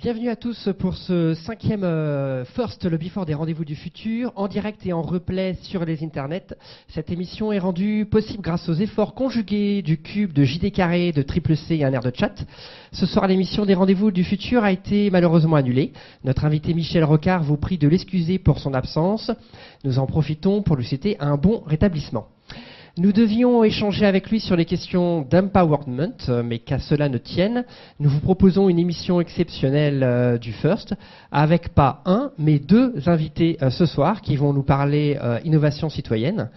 Bienvenue à tous pour ce 5e First, le Before des Rendez-vous du Futur, en direct et en replay sur les internets. Cette émission est rendue possible grâce aux efforts conjugués du Cube, de JD Carré, de Triple C et un air de chat. Ce soir, l'émission des Rendez-vous du Futur a été malheureusement annulée. Notre invité Michel Rocard vous prie de l'excuser pour son absence. Nous en profitons pour lui souhaiter un bon rétablissement. Nous devions échanger avec lui sur les questions d'empowerment, mais qu'à cela ne tienne, nous vous proposons une émission exceptionnelle du First, avec pas un, mais deux invités ce soir qui vont nous parler innovation citoyenne.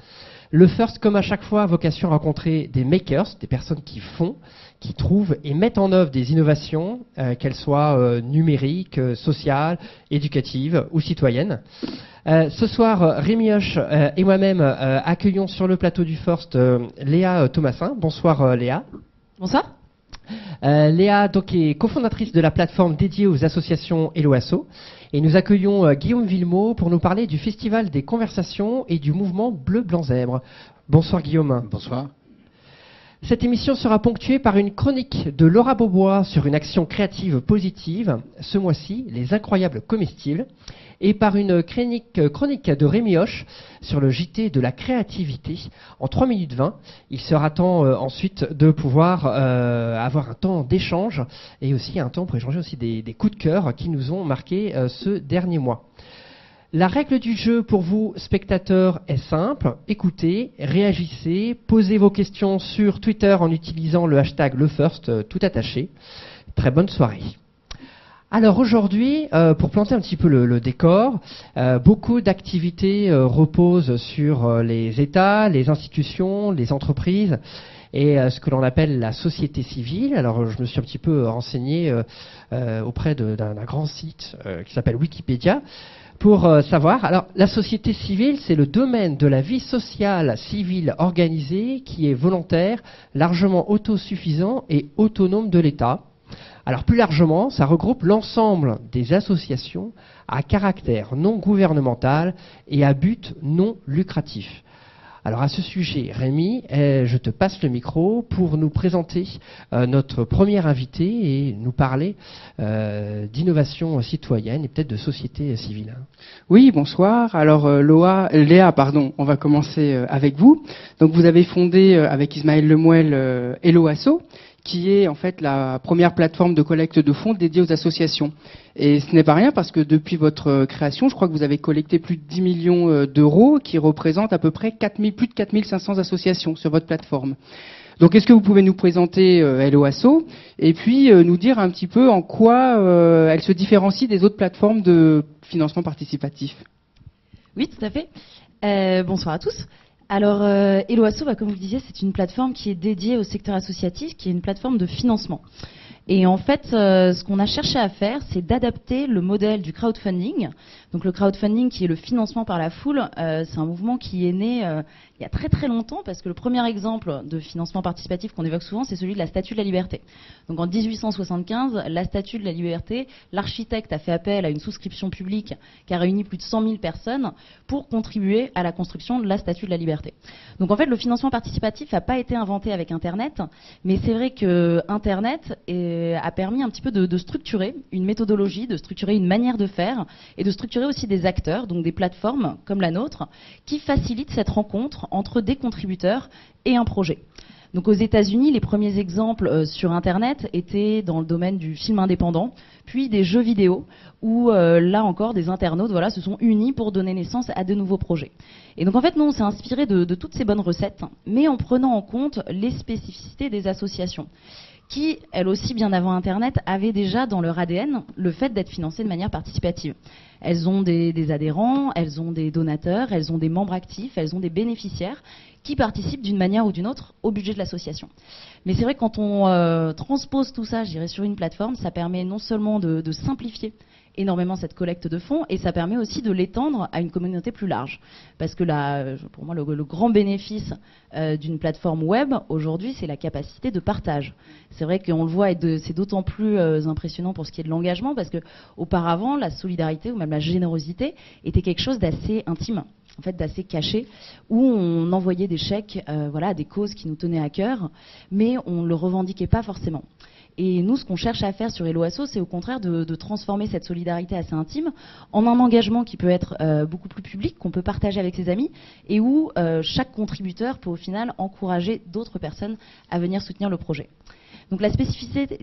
Le First, comme à chaque fois, a vocation à rencontrer des makers, des personnes qui font, qui trouvent et mettent en œuvre des innovations, qu'elles soient numériques, sociales, éducatives ou citoyennes. Ce soir, Rémi Hoche et moi-même accueillons sur le plateau du First Léa Thomasin. Bonsoir Léa. Bonsoir. Léa donc, est cofondatrice de la plateforme dédiée aux associations Hello Asso. Et nous accueillons Guillaume Villemot pour nous parler du Festival des Conversations et du mouvement Bleu Blanc Zèbre. Bonsoir Guillaume. Bonsoir. Cette émission sera ponctuée par une chronique de Laura Beaubois sur une action créative positive, ce mois-ci, les incroyables comestibles, et par une chronique de Rémi Hoche sur le JT de la créativité en 3 minutes 20. Il sera temps ensuite de pouvoir avoir un temps d'échange et aussi un temps pour échanger aussi des coups de cœur qui nous ont marqué ce dernier mois. La règle du jeu pour vous, spectateurs, est simple. Écoutez, réagissez, posez vos questions sur Twitter en utilisant le hashtag LeFirst, tout attaché. Très bonne soirée. Alors aujourd'hui, pour planter un petit peu le décor, beaucoup d'activités reposent sur les États, les institutions, les entreprises et ce que l'on appelle la société civile. Alors je me suis un petit peu renseigné auprès d'un grand site qui s'appelle Wikipédia pour savoir. Alors la société civile, c'est le domaine de la vie sociale civile organisée qui est volontaire, largement autosuffisant et autonome de l'État. Alors plus largement, ça regroupe l'ensemble des associations à caractère non gouvernemental et à but non lucratif. Alors à ce sujet, Rémi, je te passe le micro pour nous présenter notre premier invité et nous parler d'innovation citoyenne et peut-être de société civile. Oui, bonsoir. Alors Léa, on va commencer avec vous. Donc vous avez fondé avec Ismaël Lemouel Hello Asso, qui est en fait la première plateforme de collecte de fonds dédiée aux associations. Et ce n'est pas rien parce que depuis votre création, je crois que vous avez collecté plus de 10 millions d'euros qui représentent à peu près plus de 4500 associations sur votre plateforme. Donc est-ce que vous pouvez nous présenter Hello Asso et puis nous dire un petit peu en quoi elle se différencie des autres plateformes de financement participatif? Oui, tout à fait. Bonsoir à tous. Alors, Hello Asso, comme vous le disiez, c'est une plateforme qui est dédiée au secteur associatif, qui est une plateforme de financement. Et en fait, ce qu'on a cherché à faire, c'est d'adapter le modèle du crowdfunding. Donc le crowdfunding, qui est le financement par la foule, c'est un mouvement qui est né il y a très très longtemps, parce que le premier exemple de financement participatif qu'on évoque souvent, c'est celui de la Statue de la Liberté. Donc en 1875, la Statue de la Liberté, l'architecte a fait appel à une souscription publique qui a réuni plus de 100 000 personnes pour contribuer à la construction de la Statue de la Liberté. Donc en fait, le financement participatif n'a pas été inventé avec Internet, mais c'est vrai que Internet a permis un petit peu de structurer une méthodologie, de structurer une manière de faire et de structurer aussi des acteurs, donc des plateformes comme la nôtre, qui facilitent cette rencontre entre des contributeurs et un projet. Donc aux États-Unis, les premiers exemples sur Internet étaient dans le domaine du film indépendant, puis des jeux vidéo, où là encore des internautes se sont unis pour donner naissance à de nouveaux projets. Et donc en fait, nous, on s'est inspiré de toutes ces bonnes recettes, mais en prenant en compte les spécificités des associations, qui, elles aussi, bien avant Internet, avaient déjà dans leur ADN le fait d'être financées de manière participative. Elles ont des adhérents, elles ont des donateurs, elles ont des membres actifs, elles ont des bénéficiaires qui participent d'une manière ou d'une autre au budget de l'association. Mais c'est vrai que quand on transpose tout ça, je dirais, sur une plateforme, ça permet non seulement de simplifier énormément cette collecte de fonds, et ça permet aussi de l'étendre à une communauté plus large. Parce que pour moi, le grand bénéfice d'une plateforme web, aujourd'hui, c'est la capacité de partage. C'est vrai qu'on le voit, et c'est d'autant plus impressionnant pour ce qui est de l'engagement, parce qu'auparavant, la solidarité ou même la générosité était quelque chose d'assez intime, en fait d'assez caché, où on envoyait des chèques à des causes qui nous tenaient à cœur, mais on ne le revendiquait pas forcément. Et nous, ce qu'on cherche à faire sur Hello Asso, c'est au contraire de transformer cette solidarité assez intime en un engagement qui peut être beaucoup plus public, qu'on peut partager avec ses amis, et où chaque contributeur peut au final encourager d'autres personnes à venir soutenir le projet. Donc la spécificité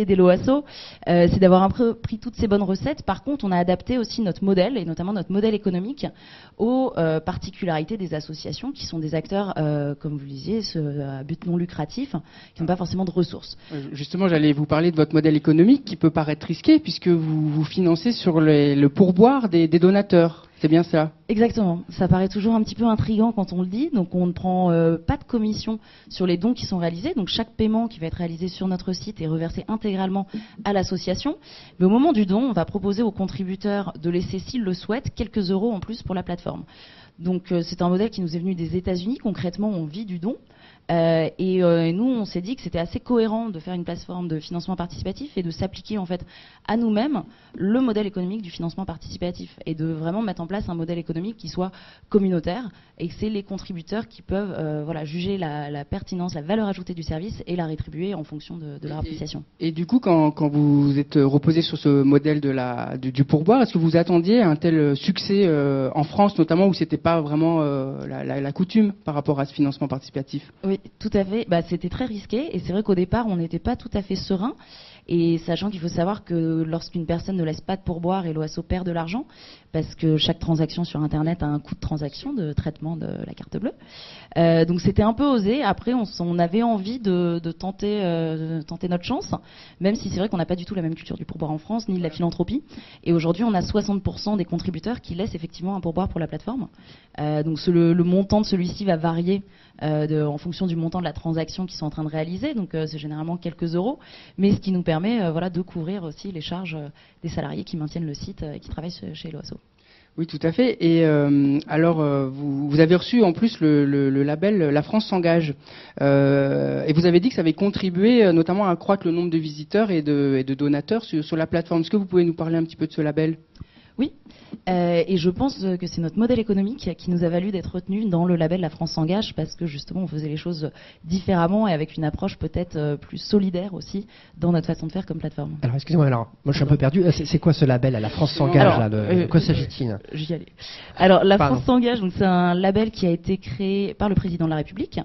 d'Hello Asso, c'est d'avoir un peu pris toutes ces bonnes recettes. Par contre, on a adapté aussi notre modèle, et notamment notre modèle économique, aux particularités des associations, qui sont des acteurs, comme vous le disiez, à but non lucratif, qui n'ont pas forcément de ressources. Justement, j'allais vous parler de votre modèle économique qui peut paraître risqué, puisque vous financez sur le pourboire des donateurs. C'est bien ça? Exactement. Ça paraît toujours un petit peu intriguant quand on le dit. Donc on ne prend pas de commission sur les dons qui sont réalisés. Donc chaque paiement qui va être réalisé sur notre site est reversé intégralement à l'association. Mais au moment du don, on va proposer aux contributeurs de laisser, s'ils le souhaitent, quelques euros en plus pour la plateforme. Donc c'est un modèle qui nous est venu des États-Unis. Concrètement, on vit du don. Et nous, on s'est dit que c'était assez cohérent de faire une plateforme de financement participatif et de s'appliquer en fait à nous-mêmes le modèle économique du financement participatif et de vraiment mettre en place un modèle économique qui soit communautaire et que c'est les contributeurs qui peuvent juger la pertinence, la valeur ajoutée du service et la rétribuer en fonction de leur appréciation. Et du coup, quand vous êtes reposé sur ce modèle du pourboire, est-ce que vous attendiez un tel succès en France notamment où c'était pas vraiment la coutume par rapport à ce financement participatif? Oui, tout à fait. C'était très risqué et c'est vrai qu'au départ, on n'était pas tout à fait serein. Et sachant qu'il faut savoir que lorsqu'une personne ne laisse pas de pourboire, Hello Asso perd de l'argent parce que chaque transaction sur Internet a un coût de transaction, de traitement de la carte bleue. Donc c'était un peu osé. Après, on avait envie de tenter notre chance, même si c'est vrai qu'on n'a pas du tout la même culture du pourboire en France, ni de la philanthropie. Et aujourd'hui, on a 60% des contributeurs qui laissent effectivement un pourboire pour la plateforme. Donc le montant de celui-ci va varier en fonction du montant de la transaction qu'ils sont en train de réaliser. Donc c'est généralement quelques euros, mais ce qui nous permet de couvrir aussi les charges des salariés qui maintiennent le site et qui travaillent chez Hello Asso. Oui, tout à fait. Et alors, vous avez reçu en plus le label La France s'engage. Et vous avez dit que ça avait contribué notamment à accroître le nombre de visiteurs et de donateurs sur la plateforme. Est-ce que vous pouvez nous parler un petit peu de ce label ? Oui, et je pense que c'est notre modèle économique qui nous a valu d'être retenu dans le label La France s'engage parce que justement on faisait les choses différemment et avec une approche peut-être plus solidaire aussi dans notre façon de faire comme plateforme. Alors excusez-moi, moi je suis un peu perdu. C'est quoi ce label La France s'engage de quoi s'agit-il? J'y allais. Alors La France s'engage, donc c'est un label qui a été créé par le président de la République.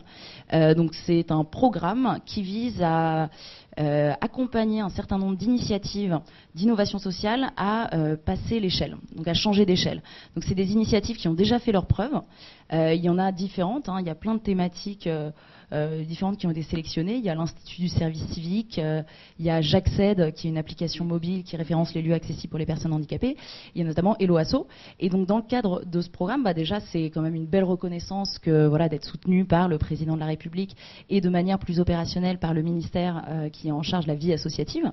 Donc c'est un programme qui vise à accompagner un certain nombre d'initiatives d'innovation sociale à passer l'échelle, donc à changer d'échelle. Donc c'est des initiatives qui ont déjà fait leurs preuves. Il y en a différentes, il y a plein de thématiques différentes qui ont été sélectionnées. Il y a l'Institut du service civique, il y a J'accède, qui est une application mobile qui référence les lieux accessibles pour les personnes handicapées. Il y a notamment Hello Asso. Et donc dans le cadre de ce programme, déjà c'est quand même une belle reconnaissance que d'être soutenu par le président de la République et de manière plus opérationnelle par le ministère qui est en charge de la vie associative.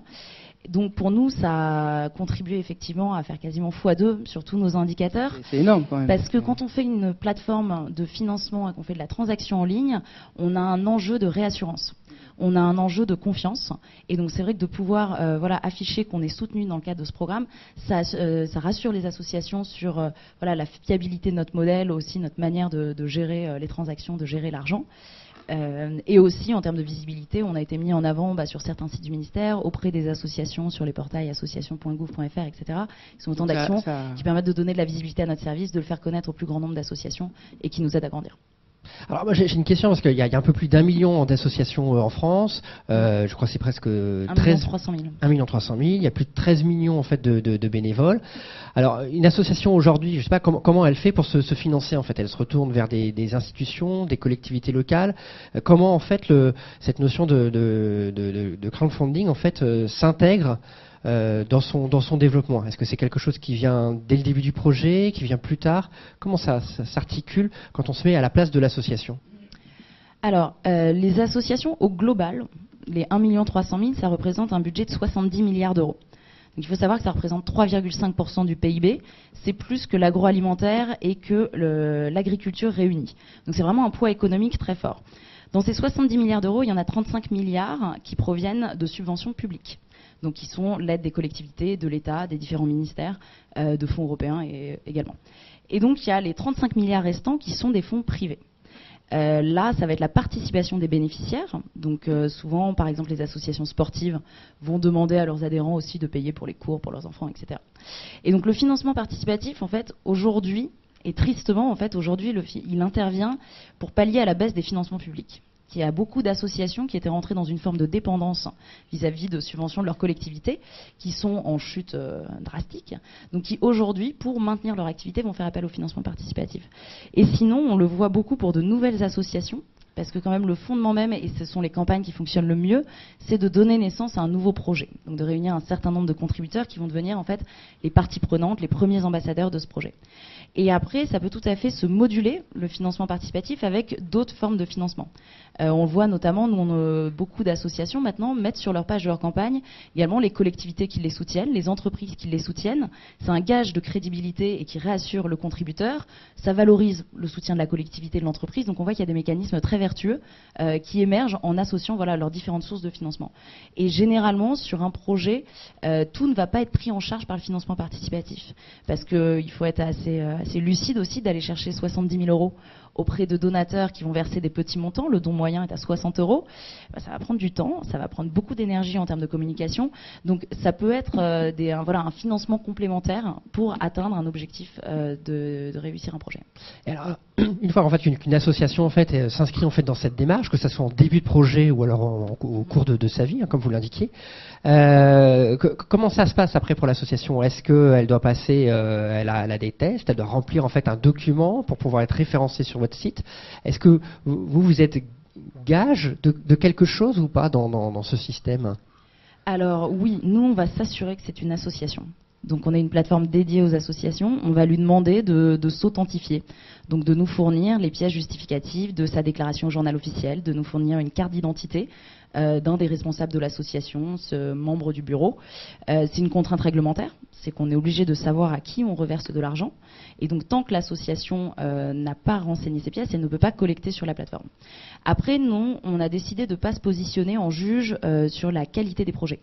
Donc pour nous, ça a contribué effectivement à faire quasiment x2 sur tous nos indicateurs. C'est énorme quand même. Parce que quand on fait une plateforme de financement et qu'on fait de la transaction en ligne, on a un enjeu de réassurance. On a un enjeu de confiance. Et donc c'est vrai que de pouvoir afficher qu'on est soutenu dans le cadre de ce programme, ça rassure les associations sur la fiabilité de notre modèle, aussi notre manière de gérer les transactions, de gérer l'argent. Et aussi en termes de visibilité, on a été mis en avant sur certains sites du ministère, auprès des associations, sur les portails association.gouv.fr, etc. Qui sont autant d'actions qui permettent de donner de la visibilité à notre service, de le faire connaître au plus grand nombre d'associations et qui nous aident à grandir. Alors moi j'ai une question parce qu'il y a un peu plus d'1 million d'associations en France. Je crois que c'est presque 1,3 million. 1,3 million. Il y a plus de 13 millions en fait de bénévoles. Alors une association aujourd'hui, je ne sais pas comment elle fait pour se financer en fait. Elle se retourne vers des institutions, des collectivités locales. Comment en fait cette notion de crowdfunding en fait s'intègre dans son développement? Est-ce que c'est quelque chose qui vient dès le début du projet, qui vient plus tard? Comment ça s'articule quand on se met à la place de l'association? Alors, les associations au global, les 1,3 million, ça représente un budget de 70 milliards d'euros. Donc, il faut savoir que ça représente 3,5% du PIB. C'est plus que l'agroalimentaire et que l'agriculture réunis. Donc c'est vraiment un poids économique très fort. Dans ces 70 milliards d'euros, il y en a 35 milliards qui proviennent de subventions publiques. Donc qui sont l'aide des collectivités, de l'État, des différents ministères, de fonds européens également. Et donc il y a les 35 milliards restants qui sont des fonds privés. Là, ça va être la participation des bénéficiaires. Donc souvent, par exemple, les associations sportives vont demander à leurs adhérents aussi de payer pour les cours, pour leurs enfants, etc. Et donc le financement participatif, en fait, aujourd'hui, et tristement, en fait, aujourd'hui, il intervient pour pallier à la baisse des financements publics. Il y a beaucoup d'associations qui étaient rentrées dans une forme de dépendance vis-à-vis de subventions de leur collectivité, qui sont en chute drastique, donc qui aujourd'hui, pour maintenir leur activité, vont faire appel au financement participatif. Et sinon, on le voit beaucoup pour de nouvelles associations, parce que quand même le fondement même, et ce sont les campagnes qui fonctionnent le mieux, c'est de donner naissance à un nouveau projet. Donc de réunir un certain nombre de contributeurs qui vont devenir en fait les parties prenantes, les premiers ambassadeurs de ce projet. Et après, ça peut tout à fait se moduler, le financement participatif, avec d'autres formes de financement. On le voit notamment, beaucoup d'associations maintenant mettent sur leur page de leur campagne également les collectivités qui les soutiennent, les entreprises qui les soutiennent. C'est un gage de crédibilité et qui réassure le contributeur. Ça valorise le soutien de la collectivité et de l'entreprise. Donc on voit qu'il y a des mécanismes très vertueux qui émergent en associant leurs différentes sources de financement. Et généralement, sur un projet, tout ne va pas être pris en charge par le financement participatif. Parce qu'il faut être assez lucide aussi d'aller chercher 70 000 euros auprès de donateurs qui vont verser des petits montants. Le don moyen est à 60 euros. Ça va prendre du temps, ça va prendre beaucoup d'énergie en termes de communication. Donc ça peut être un financement complémentaire pour atteindre un objectif de réussir un projet. Et alors, une fois en fait qu'une association en fait s'inscrit en fait dans cette démarche, que ce soit en début de projet ou alors au cours de sa vie, comme vous l'indiquiez, comment ça se passe après pour l'association? Est-ce qu'elle doit passer, elle a des tests, elle doit remplir en fait un document pour pouvoir être référencée sur votre site? Est-ce que vous êtes gage de quelque chose ou pas dans ce système? Alors oui, nous on va s'assurer que c'est une association. Donc on a une plateforme dédiée aux associations, on va lui demander de s'authentifier, donc de nous fournir les pièces justificatives de sa déclaration au journal officiel, de nous fournir une carte d'identité d'un des responsables de l'association, ce membre du bureau. C'est une contrainte réglementaire, c'est qu'on est obligé de savoir à qui on reverse de l'argent, et donc tant que l'association n'a pas renseigné ses pièces, elle ne peut pas collecter sur la plateforme. Après, nous, on a décidé de ne pas se positionner en juge sur la qualité des projets.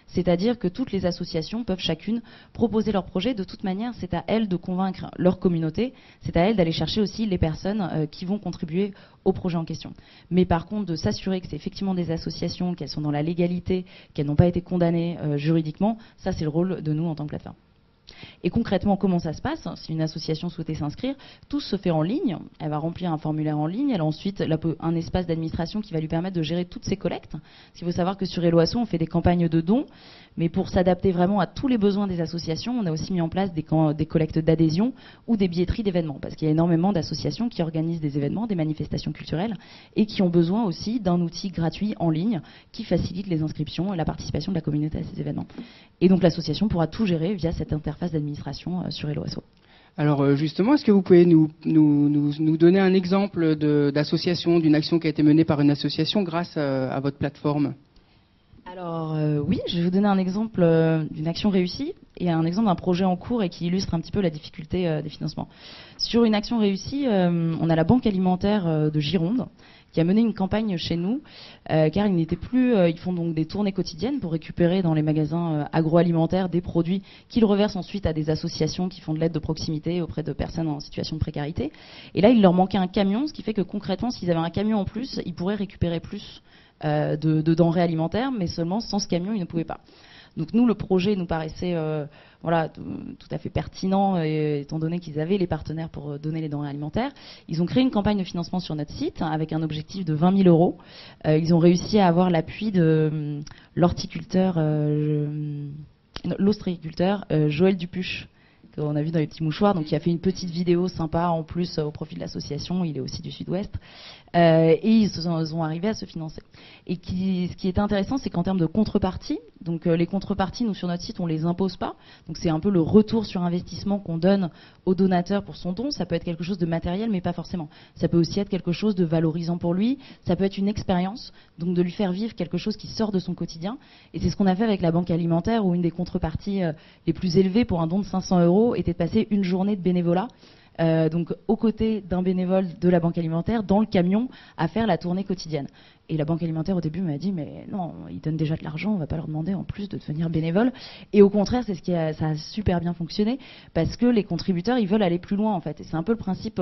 C'est-à-dire que toutes les associations peuvent chacune proposer leur projet. De toute manière, c'est à elles de convaincre leur communauté. C'est à elles d'aller chercher aussi les personnes qui vont contribuer au projet en question. Mais par contre, de s'assurer que c'est effectivement des associations, qu'elles sont dans la légalité, qu'elles n'ont pas été condamnées juridiquement, ça c'est le rôle de nous en tant que plateforme. Et concrètement, comment ça se passe? Si une association souhaitait s'inscrire, tout se fait en ligne. Elle va remplir un formulaire en ligne. Elle a ensuite un espace d'administration qui va lui permettre de gérer toutes ses collectes. Parce qu'il faut savoir que sur Helloasso, on fait des campagnes de dons. Mais pour s'adapter vraiment à tous les besoins des associations, on a aussi mis en place des collectes d'adhésion ou des billetteries d'événements. Parce qu'il y a énormément d'associations qui organisent des événements, des manifestations culturelles, et qui ont besoin aussi d'un outil gratuit en ligne qui facilite les inscriptions et la participation de la communauté à ces événements. Et donc l'association pourra tout gérer via cette interface d'administration sur Helloasso. Alors justement, est-ce que vous pouvez nous donner un exemple d'association, d'une action qui a été menée par une association grâce à votre plateforme? Alors oui, je vais vous donner un exemple d'une action réussie et un exemple d'un projet en cours et qui illustre un petit peu la difficulté des financements. Sur une action réussie, on a la Banque alimentaire de Gironde qui a mené une campagne chez nous car ils n'étaient plus, ils font donc des tournées quotidiennes pour récupérer dans les magasins agroalimentaires des produits qu'ils reversent ensuite à des associations qui font de l'aide de proximité auprès de personnes en situation de précarité. Et là, il leur manquait un camion, ce qui fait que concrètement, s'ils avaient un camion en plus, ils pourraient récupérer plus de denrées alimentaires, mais seulement sans ce camion, ils ne pouvaient pas. Donc nous, le projet nous paraissait tout à fait pertinent, étant donné qu'ils avaient les partenaires pour donner les denrées alimentaires. Ils ont créé une campagne de financement sur notre site avec un objectif de 20 000 euros. Ils ont réussi à avoir l'appui de l'horticulteur, l'ostréiculteur Joël Dupuche, qu'on a vu dans les petits mouchoirs, donc qui a fait une petite vidéo sympa en plus au profit de l'association. Il est aussi du Sud-Ouest. Et ils sont arrivés à se financer. Et ce qui est intéressant, c'est qu'en termes de contrepartie, donc les contreparties, nous sur notre site, on les impose pas. Donc c'est un peu le retour sur investissement qu'on donne au donateur pour son don. Ça peut être quelque chose de matériel, mais pas forcément. Ça peut aussi être quelque chose de valorisant pour lui. Ça peut être une expérience, donc de lui faire vivre quelque chose qui sort de son quotidien. Et c'est ce qu'on a fait avec la Banque alimentaire, où une des contreparties les plus élevées pour un don de 500 euros était de passer une journée de bénévolat. Donc aux côtés d'un bénévole de la Banque alimentaire dans le camion à faire la tournée quotidienne. Et la banque alimentaire au début m'a dit mais non, ils donnent déjà de l'argent, on va pas leur demander en plus de devenir bénévole. Et au contraire, ça a super bien fonctionné parce que les contributeurs ils veulent aller plus loin en fait. Et c'est un peu le principe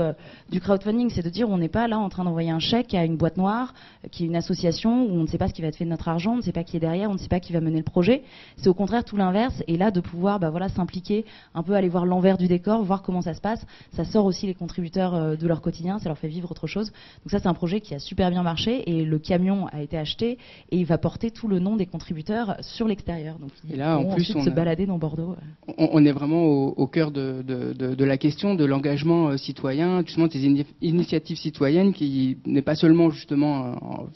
du crowdfunding, c'est de dire on n'est pas là en train d'envoyer un chèque à une boîte noire qui est une association où on ne sait pas ce qui va être fait de notre argent, on ne sait pas qui est derrière, on ne sait pas qui va mener le projet. C'est au contraire tout l'inverse. Et là de pouvoir s'impliquer, un peu aller voir l'envers du décor, voir comment ça se passe, ça sort aussi les contributeurs de leur quotidien, ça leur fait vivre autre chose. Donc ça c'est un projet qui a super bien marché et le camion a été acheté et il va porter tout le nom des contributeurs sur l'extérieur. Donc ils vont ensuite se balader dans Bordeaux. On est vraiment au cœur de la question de l'engagement citoyen, justement des initiatives citoyennes qui n'est pas seulement justement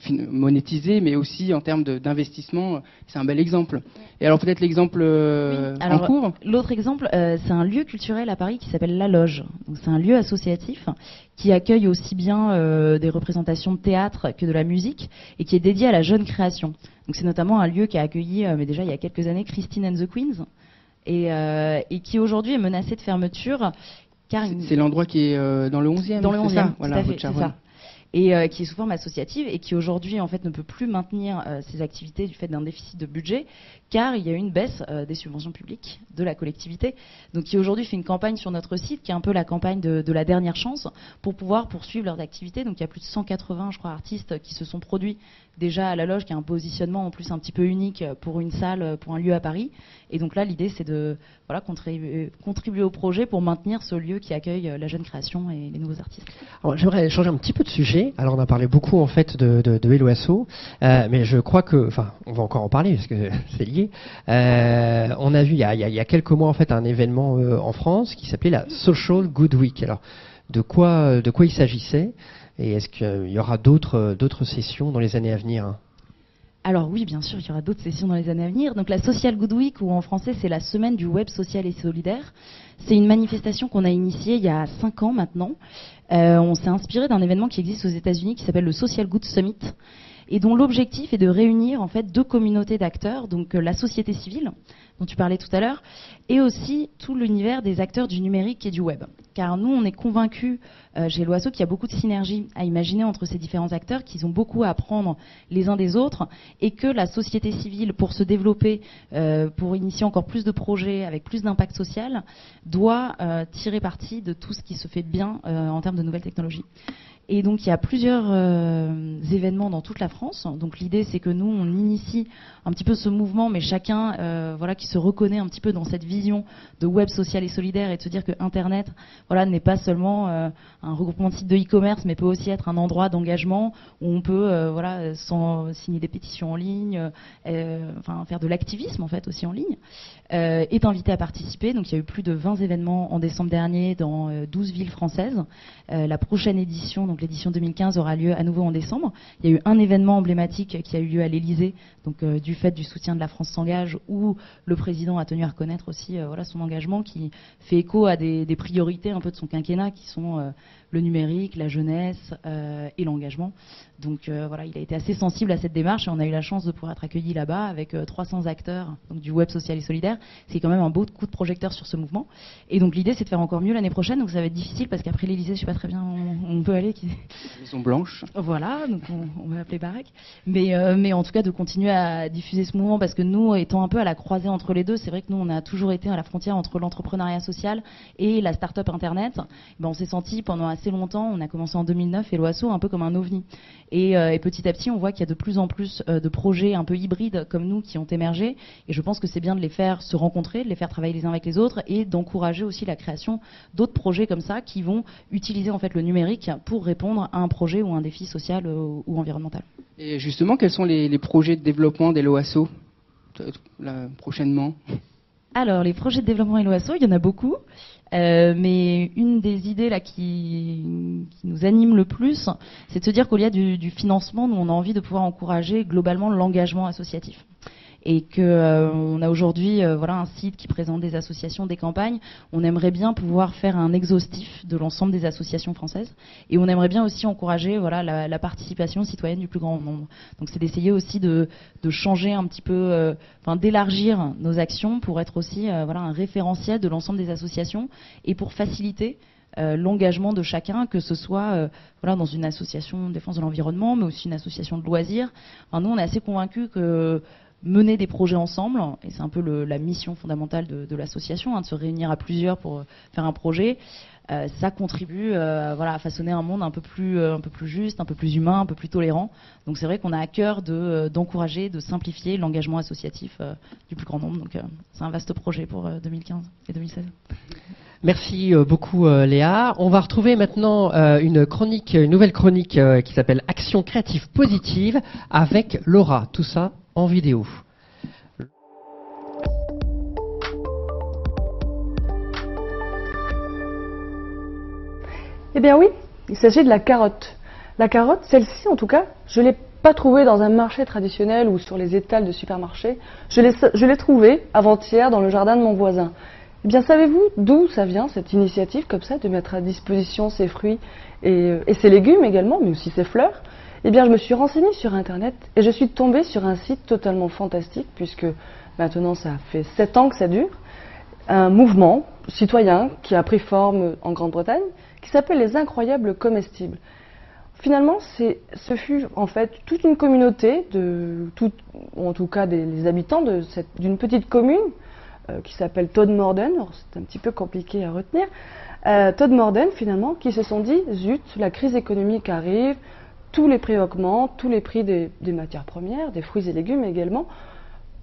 monétisée, mais aussi en termes d'investissement. C'est un bel exemple. Et alors peut-être l'exemple en cours. L'autre exemple, c'est un lieu culturel à Paris qui s'appelle La Loge. Donc c'est un lieu associatif qui accueille aussi bien des représentations de théâtre que de la musique et qui est dédié à la jeune création. Donc c'est notamment un lieu qui a accueilli, mais déjà il y a quelques années, Christine and the Queens et qui aujourd'hui est menacé de fermeture. C'est l'endroit qui est dans le 11e. Dans le 11e, voilà, tout à fait, c'est ça. Et qui est sous forme associative et qui aujourd'hui en fait ne peut plus maintenir ses activités du fait d'un déficit de budget car il y a eu une baisse des subventions publiques de la collectivité. Donc qui aujourd'hui fait une campagne sur notre site qui est un peu la campagne de la dernière chance pour pouvoir poursuivre leurs activités. Donc il y a plus de 180 je crois artistes qui se sont produits déjà à la Loge qui a un positionnement en plus un petit peu unique pour une salle, pour un lieu à Paris. Et donc là l'idée c'est de contribuer au projet pour maintenir ce lieu qui accueille la jeune création et les nouveaux artistes. Alors, j'aimerais changer un petit peu de sujet. Alors on a parlé beaucoup en fait de Hello Asso, mais je crois que, enfin, on va encore en parler parce que c'est lié. On a vu il y a quelques mois en fait un événement en France qui s'appelait la Social Good Week. Alors de quoi il s'agissait et est-ce qu'il y aura d'autres sessions dans les années à venir? Alors oui, bien sûr, il y aura d'autres sessions dans les années à venir. Donc la Social Good Week, ou en français c'est la semaine du web social et solidaire, c'est une manifestation qu'on a initiée il y a 5 ans maintenant. On s'est inspiré d'un événement qui existe aux États-Unis qui s'appelle le Social Good Summit et dont l'objectif est de réunir en fait 2 communautés d'acteurs, donc la société civile dont tu parlais tout à l'heure, et aussi tout l'univers des acteurs du numérique et du web. Car nous, on est convaincus chez Hello Asso qu'il y a beaucoup de synergies à imaginer entre ces différents acteurs, qu'ils ont beaucoup à apprendre les uns des autres, et que la société civile, pour se développer, pour initier encore plus de projets avec plus d'impact social, doit tirer parti de tout ce qui se fait de bien en termes de nouvelles technologies. Et donc il y a plusieurs événements dans toute la France. Donc l'idée c'est que nous on initie un petit peu ce mouvement, mais chacun qui se reconnaît un petit peu dans cette vision de web social et solidaire et de se dire que Internet n'est pas seulement un regroupement de sites de e-commerce, mais peut aussi être un endroit d'engagement où on peut signer des pétitions en ligne, faire de l'activisme en fait aussi en ligne. Est invité à participer. Donc il y a eu plus de 20 événements en décembre dernier dans 12 villes françaises. La prochaine édition, donc l'édition 2015, aura lieu à nouveau en décembre. Il y a eu un événement emblématique qui a eu lieu à l'Elysée, donc du fait du soutien de la France s'engage, où le président a tenu à reconnaître aussi son engagement qui fait écho à des priorités un peu de son quinquennat qui sont le numérique, la jeunesse et l'engagement. Donc il a été assez sensible à cette démarche et on a eu la chance de pouvoir être accueillis là-bas avec 300 acteurs donc du web social et solidaire. C'est quand même un beau coup de projecteur sur ce mouvement. Et donc l'idée c'est de faire encore mieux l'année prochaine. Donc ça va être difficile parce qu'après l'Elysée, je sais pas très bien où on peut aller. Maison Blanche. Voilà, donc on va appeler baraque. Mais en tout cas de continuer à diffuser ce mouvement parce que nous, étant un peu à la croisée entre les deux, c'est vrai que nous on a toujours été à la frontière entre l'entrepreneuriat social et la start-up internet. On s'est senti pendant assez longtemps, on a commencé en 2009 Hello Asso un peu comme un ovni. Et petit à petit, on voit qu'il y a de plus en plus de projets un peu hybrides comme nous qui ont émergé. Et je pense que c'est bien de les faire se rencontrer, de les faire travailler les uns avec les autres et d'encourager aussi la création d'autres projets comme ça qui vont utiliser en fait le numérique pour répondre à un projet ou un défi social ou environnemental. Et justement, quels sont les projets de développement d'Hello Asso prochainement? Alors, les projets de développement Hello Asso, il y en a beaucoup. Mais une des idées là qui nous anime le plus, c'est de se dire qu'au-delà du financement, nous on a envie de pouvoir encourager globalement l'engagement associatif. Et qu'on a aujourd'hui un site qui présente des associations, des campagnes. On aimerait bien pouvoir faire un exhaustif de l'ensemble des associations françaises. Et on aimerait bien aussi encourager la participation citoyenne du plus grand nombre. Donc c'est d'essayer aussi de changer un petit peu, d'élargir nos actions pour être aussi un référentiel de l'ensemble des associations et pour faciliter l'engagement de chacun, que ce soit voilà, dans une association de défense de l'environnement, mais aussi une association de loisirs. Enfin, nous, on est assez convaincus que mener des projets ensemble, et c'est un peu la mission fondamentale de l'association, de se réunir à plusieurs pour faire un projet, ça contribue voilà, à façonner un monde un peu plus juste, un peu plus humain, un peu plus tolérant. Donc c'est vrai qu'on a à cœur d'encourager, de simplifier l'engagement associatif du plus grand nombre. Donc c'est un vaste projet pour 2015 et 2016. Merci beaucoup Léa. On va retrouver maintenant une nouvelle chronique qui s'appelle Action créative positive avec Laura. Tout ça en vidéo. Eh bien oui, il s'agit de la carotte. La carotte, celle-ci en tout cas, je ne l'ai pas trouvée dans un marché traditionnel ou sur les étals de supermarché. Je l'ai trouvée avant-hier dans le jardin de mon voisin. Eh bien savez-vous d'où ça vient cette initiative comme ça de mettre à disposition ces fruits et ces légumes également, mais aussi ces fleurs? Eh bien je me suis renseignée sur internet et je suis tombée sur un site totalement fantastique puisque maintenant ça fait 7 ans que ça dure. Un mouvement citoyen qui a pris forme en Grande-Bretagne qui s'appelle les Incroyables Comestibles. Finalement, ce fut en fait toute une communauté, ou en tout cas les habitants d'une petite commune qui s'appelle Todmorden. C'est un petit peu compliqué à retenir. Todmorden, finalement, qui se sont dit, zut, la crise économique arrive, tous les prix augmentent, tous les prix des matières premières, des fruits et légumes également.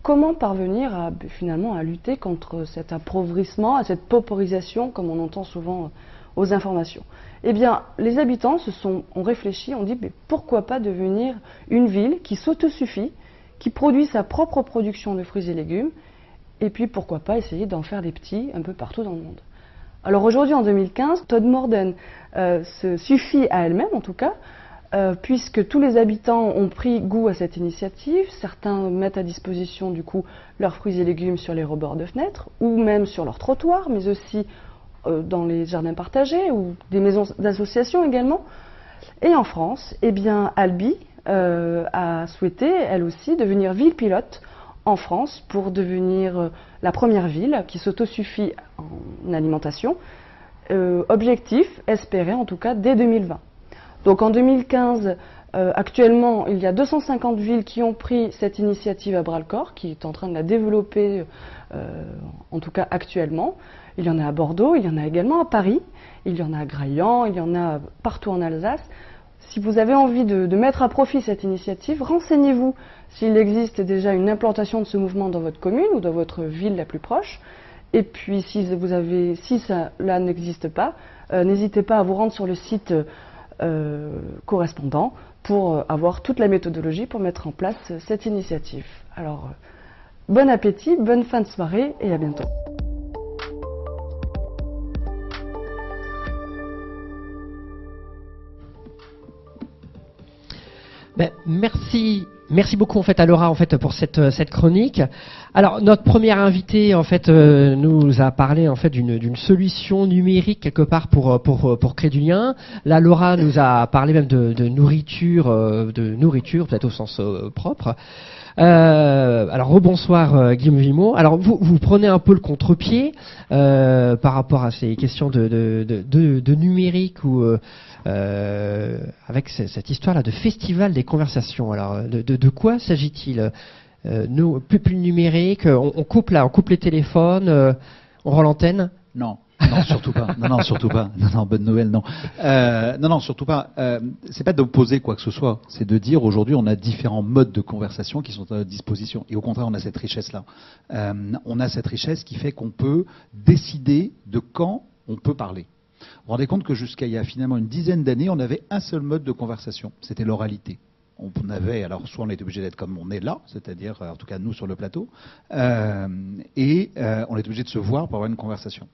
Comment parvenir finalement à lutter contre cet appauvrissement, à cette pauperisation, comme on entend souvent aux informations? Eh bien, les habitants ont réfléchi, ont dit mais pourquoi pas devenir une ville qui s'autosuffit, qui produit sa propre production de fruits et légumes, et puis pourquoi pas essayer d'en faire des petits un peu partout dans le monde. Alors aujourd'hui, en 2015, Todmorden se suffit à elle-même en tout cas, puisque tous les habitants ont pris goût à cette initiative. Certains mettent à disposition du coup leurs fruits et légumes sur les rebords de fenêtres, ou même sur leur trottoir, mais aussi dans les jardins partagés ou des maisons d'association également. Et en France, eh bien, Albi a souhaité, elle aussi, devenir ville pilote en France pour devenir la première ville qui s'autosuffit en alimentation. Objectif, espéré en tout cas, dès 2020. Donc en 2015, actuellement, il y a 250 villes qui ont pris cette initiative à bras-le-corps, qui est en train de la développer, en tout cas actuellement. Il y en a à Bordeaux, il y en a également à Paris, il y en a à Graillan, il y en a partout en Alsace. Si vous avez envie de mettre à profit cette initiative, renseignez-vous s'il existe déjà une implantation de ce mouvement dans votre commune ou dans votre ville la plus proche. Et puis si cela n'existe pas, n'hésitez pas à vous rendre sur le site correspondant pour avoir toute la méthodologie pour mettre en place cette initiative. Alors, bon appétit, bonne fin de soirée et à bientôt. Ben, merci beaucoup en fait à Laura en fait pour cette chronique. Alors notre première invitée en fait nous a parlé en fait d'une solution numérique quelque part pour créer du lien. Là Laura nous a parlé même de nourriture peut-être au sens propre. Alors rebonsoir Guillaume Vimot. Alors vous prenez un peu le contre-pied par rapport à ces questions de numérique ou avec cette histoire-là de festival des conversations. Alors de quoi s'agit-il? Nous plus numérique, on coupe les téléphones, on rend l'antenne? Non. Non, surtout pas. Non, surtout pas. Non, bonne nouvelle, non. Non, surtout pas. C'est pas d'opposer quoi que ce soit. C'est de dire aujourd'hui, on a différents modes de conversation qui sont à notre disposition. Et au contraire, on a cette richesse-là. On a cette richesse qui fait qu'on peut décider de quand on peut parler. Vous vous rendez compte que jusqu'à il y a finalement une dizaine d'années, on avait un seul mode de conversation. C'était l'oralité. On avait, alors soit on était obligé d'être comme on est là, c'est-à-dire, en tout cas nous sur le plateau, et on était obligé de se voir pour avoir une conversation.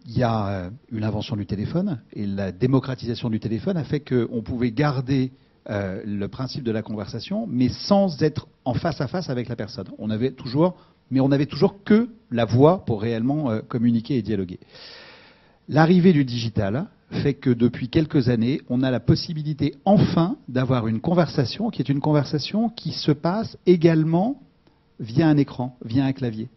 Il y a une invention du téléphone et la démocratisation du téléphone a fait qu'on pouvait garder le principe de la conversation, mais sans être en face à face avec la personne. On avait toujours que la voix pour réellement communiquer et dialoguer. L'arrivée du digital fait que depuis quelques années, on a la possibilité enfin d'avoir une conversation qui est une conversation qui se passe également via un écran, via un clavier.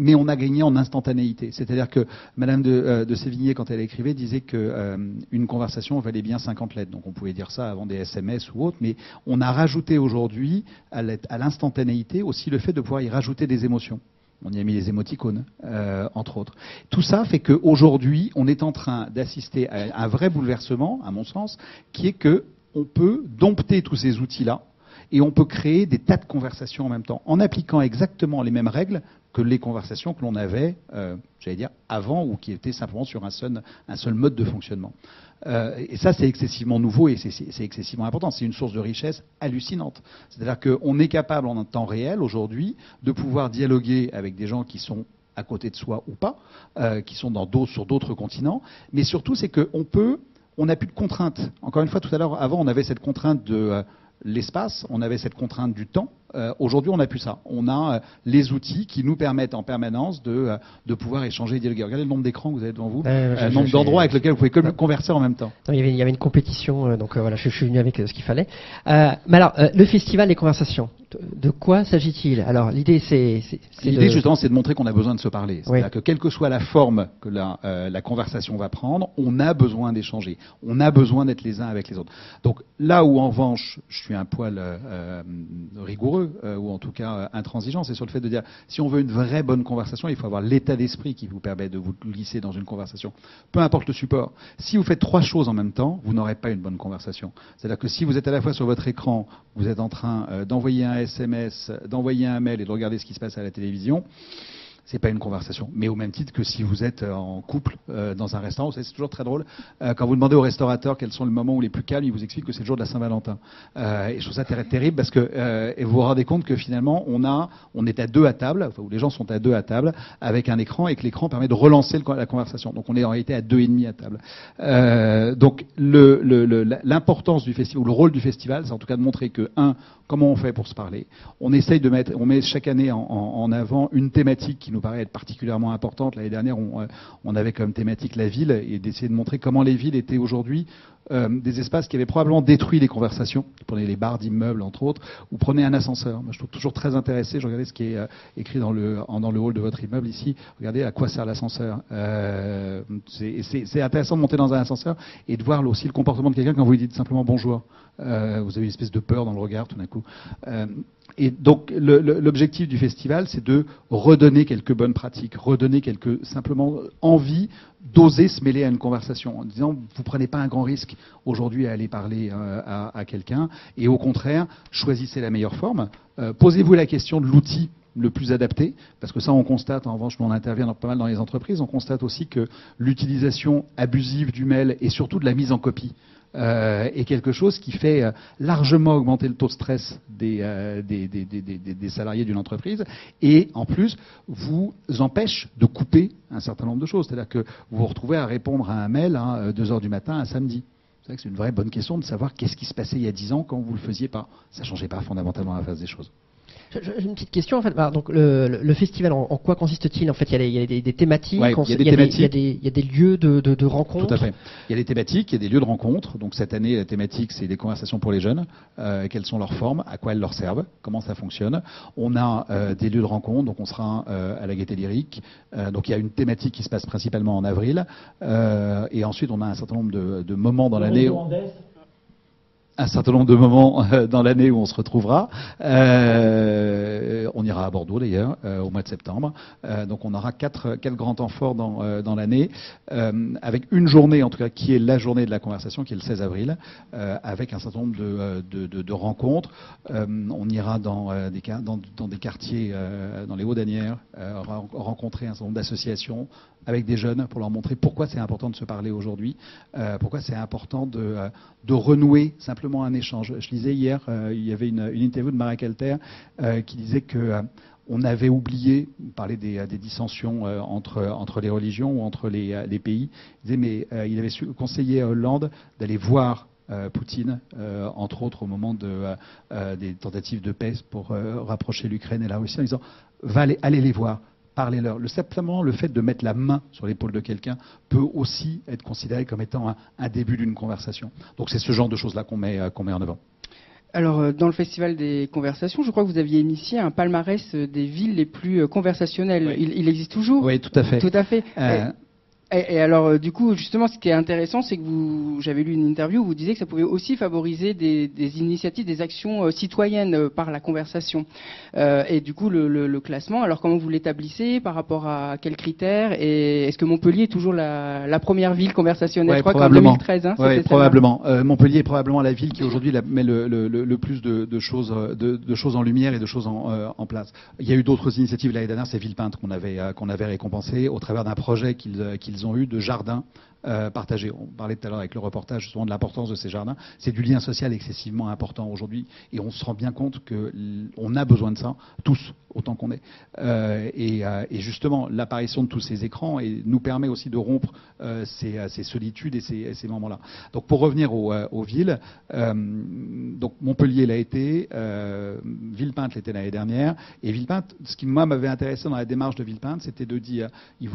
mais on a gagné en instantanéité. C'est-à-dire que Madame de Sévigné, quand elle écrivait, disait que une conversation valait bien 50 lettres. Donc on pouvait dire ça avant des SMS ou autres, mais on a rajouté aujourd'hui à l'instantanéité aussi le fait de pouvoir y rajouter des émotions. On y a mis les émoticônes, entre autres. Tout ça fait qu'aujourd'hui, on est en train d'assister à un vrai bouleversement, à mon sens, qui est que on peut dompter tous ces outils-là et on peut créer des tas de conversations en même temps, en appliquant exactement les mêmes règles que les conversations que l'on avait, j'allais dire, avant, ou qui étaient simplement sur un seul mode de fonctionnement. Et ça, c'est excessivement nouveau et c'est excessivement important. C'est une source de richesse hallucinante. C'est-à-dire qu'on est capable, en un temps réel, aujourd'hui, de pouvoir dialoguer avec des gens qui sont à côté de soi ou pas, qui sont sur d'autres continents, mais surtout, c'est on n'a plus de contraintes. Encore une fois, tout à l'heure, avant, on avait cette contrainte de l'espace, on avait cette contrainte du temps. Aujourd'hui, on n'a plus ça. On a les outils qui nous permettent en permanence de pouvoir échanger et dialoguer. Regardez le nombre d'écrans que vous avez devant vous, le nombre d'endroits avec lesquels vous pouvez converser en même temps. Non, il y avait une compétition, donc voilà, je suis venu avec ce qu'il fallait. Mais alors, le festival des conversations, de quoi s'agit-il? Alors, l'idée, L'idée, justement, c'est de montrer qu'on a besoin de se parler. C'est-à-dire Oui. que quelle que soit la forme que la conversation va prendre, on a besoin d'échanger. On a besoin d'être les uns avec les autres. Donc là où, en revanche, je suis un poil rigoureux, ou en tout cas intransigeant, c'est sur le fait de dire, si on veut une vraie bonne conversation, il faut avoir l'état d'esprit qui vous permet de vous glisser dans une conversation. Peu importe le support. Si vous faites 3 choses en même temps, vous n'aurez pas une bonne conversation. C'est-à-dire que si vous êtes à la fois sur votre écran, vous êtes en train d'envoyer un SMS, d'envoyer un mail et de regarder ce qui se passe à la télévision, c'est pas une conversation. Mais au même titre que si vous êtes en couple dans un restaurant, vous savez, c'est toujours très drôle. Quand vous demandez au restaurateur quels sont les moments où les plus calmes, il vous explique que c'est le jour de la Saint-Valentin. Et je trouve ça terrible parce que et vous vous rendez compte que finalement on est à 2 à table, enfin, où les gens sont à 2 à table avec un écran et que l'écran permet de relancer la conversation. Donc on est en réalité à 2,5 à table. Donc l'importance du festival, ou le rôle du festival, c'est en tout cas de montrer que comment on fait pour se parler. On essaye on met chaque année en avant une thématique qui nous paraît être particulièrement importante. L'année dernière, on avait comme thématique la ville et d'essayer de montrer comment les villes étaient aujourd'hui des espaces qui avaient probablement détruit les conversations. Prenez les barres d'immeubles, entre autres, ou prenez un ascenseur. Moi, je trouve toujours très intéressé. Je regardais ce qui est écrit dans le hall de votre immeuble ici. Regardez à quoi sert l'ascenseur. C'est intéressant de monter dans un ascenseur et de voir aussi le comportement de quelqu'un quand vous lui dites simplement bonjour. Vous avez une espèce de peur dans le regard tout d'un coup. Et donc l'objectif du festival, c'est de redonner quelques bonnes pratiques, redonner simplement envie d'oser se mêler à une conversation en disant vous prenez pas un grand risque aujourd'hui à aller parler à quelqu'un et au contraire choisissez la meilleure forme. Posez-vous la question de l'outil le plus adapté, parce que ça on constate, en revanche, on intervient pas mal dans les entreprises, on constate aussi que l'utilisation abusive du mail et surtout de la mise en copie est quelque chose qui fait largement augmenter le taux de stress des salariés d'une entreprise et en plus vous empêche de couper un certain nombre de choses. C'est-à-dire que vous vous retrouvez à répondre à un mail à 2h du matin un samedi. C'est vrai que c'est une vraie bonne question de savoir qu'est-ce qui se passait il y a 10 ans quand vous le faisiez pas. Ça changeait pas fondamentalement la face des choses. J'ai une petite question en fait. Alors, donc le festival, en quoi consiste-t-il? En fait, il y a des thématiques, Ouais, il y a des lieux de rencontres. Tout à fait. Il y a des thématiques, il y a des lieux de rencontre. Donc cette année, la thématique, c'est des conversations pour les jeunes. Quelles sont leurs formes, à quoi elles leur servent, comment ça fonctionne. On a des lieux de rencontre, donc on sera à la Gaîté Lyrique. Donc il y a une thématique qui se passe principalement en avril. Et ensuite, on a un certain nombre de moments dans l'année. Un certain nombre de moments dans l'année où on se retrouvera. On ira à Bordeaux d'ailleurs au mois de septembre. Donc on aura quatre grands temps forts dans l'année, avec une journée en tout cas qui est la journée de la conversation, qui est le 16 avril, avec un certain nombre de rencontres. On ira dans des quartiers, dans les Hauts-d'Asnières, rencontrer un certain nombre d'associations avec des jeunes pour leur montrer pourquoi c'est important de se parler aujourd'hui, pourquoi c'est important de renouer simplement un échange. Je lisais hier, il y avait une interview de Maria Calter qui disait que on avait oublié, parler des dissensions entre les religions ou entre les pays. Il disait, mais il avait conseillé à Hollande d'aller voir Poutine, entre autres au moment des tentatives de paix pour rapprocher l'Ukraine et la Russie, en disant allez les voir. Parlez-leur. Simplement le fait de mettre la main sur l'épaule de quelqu'un peut aussi être considéré comme étant un début d'une conversation. Donc c'est ce genre de choses-là qu'on met en avant. Alors, dans le Festival des conversations, je crois que vous aviez initié un palmarès des villes les plus conversationnelles. Oui. Il existe toujours? Oui, tout à fait. Tout à fait. Et alors, du coup, justement, ce qui est intéressant, c'est que j'avais lu une interview où vous disiez que ça pouvait aussi favoriser des initiatives, des actions citoyennes par la conversation. Et du coup, le classement, alors comment vous l'établissez, par rapport à quels critères? Et est-ce que Montpellier est toujours la première ville conversationnelle? Je crois qu'en 2013, hein, oui, probablement. Montpellier est probablement la ville qui aujourd'hui met le plus de choses en lumière et de choses en place. Il y a eu d'autres initiatives l'année dernière, c'est Villepinte qu'on avait récompensé au travers d'un projet qu'ils ont eu de jardins partagés. On parlait tout à l'heure avec le reportage justement de l'importance de ces jardins. C'est du lien social excessivement important aujourd'hui et on se rend bien compte qu'on a besoin de ça, tous, autant qu'on est. Et justement, l'apparition de tous ces écrans nous permet aussi de rompre ces solitudes et ces moments-là. Donc pour revenir aux villes, donc Montpellier l'a été, Villepinte l'était l'année dernière, et Villepinte, ce qui moi m'avait intéressé dans la démarche de Villepinte, c'était de dire, ils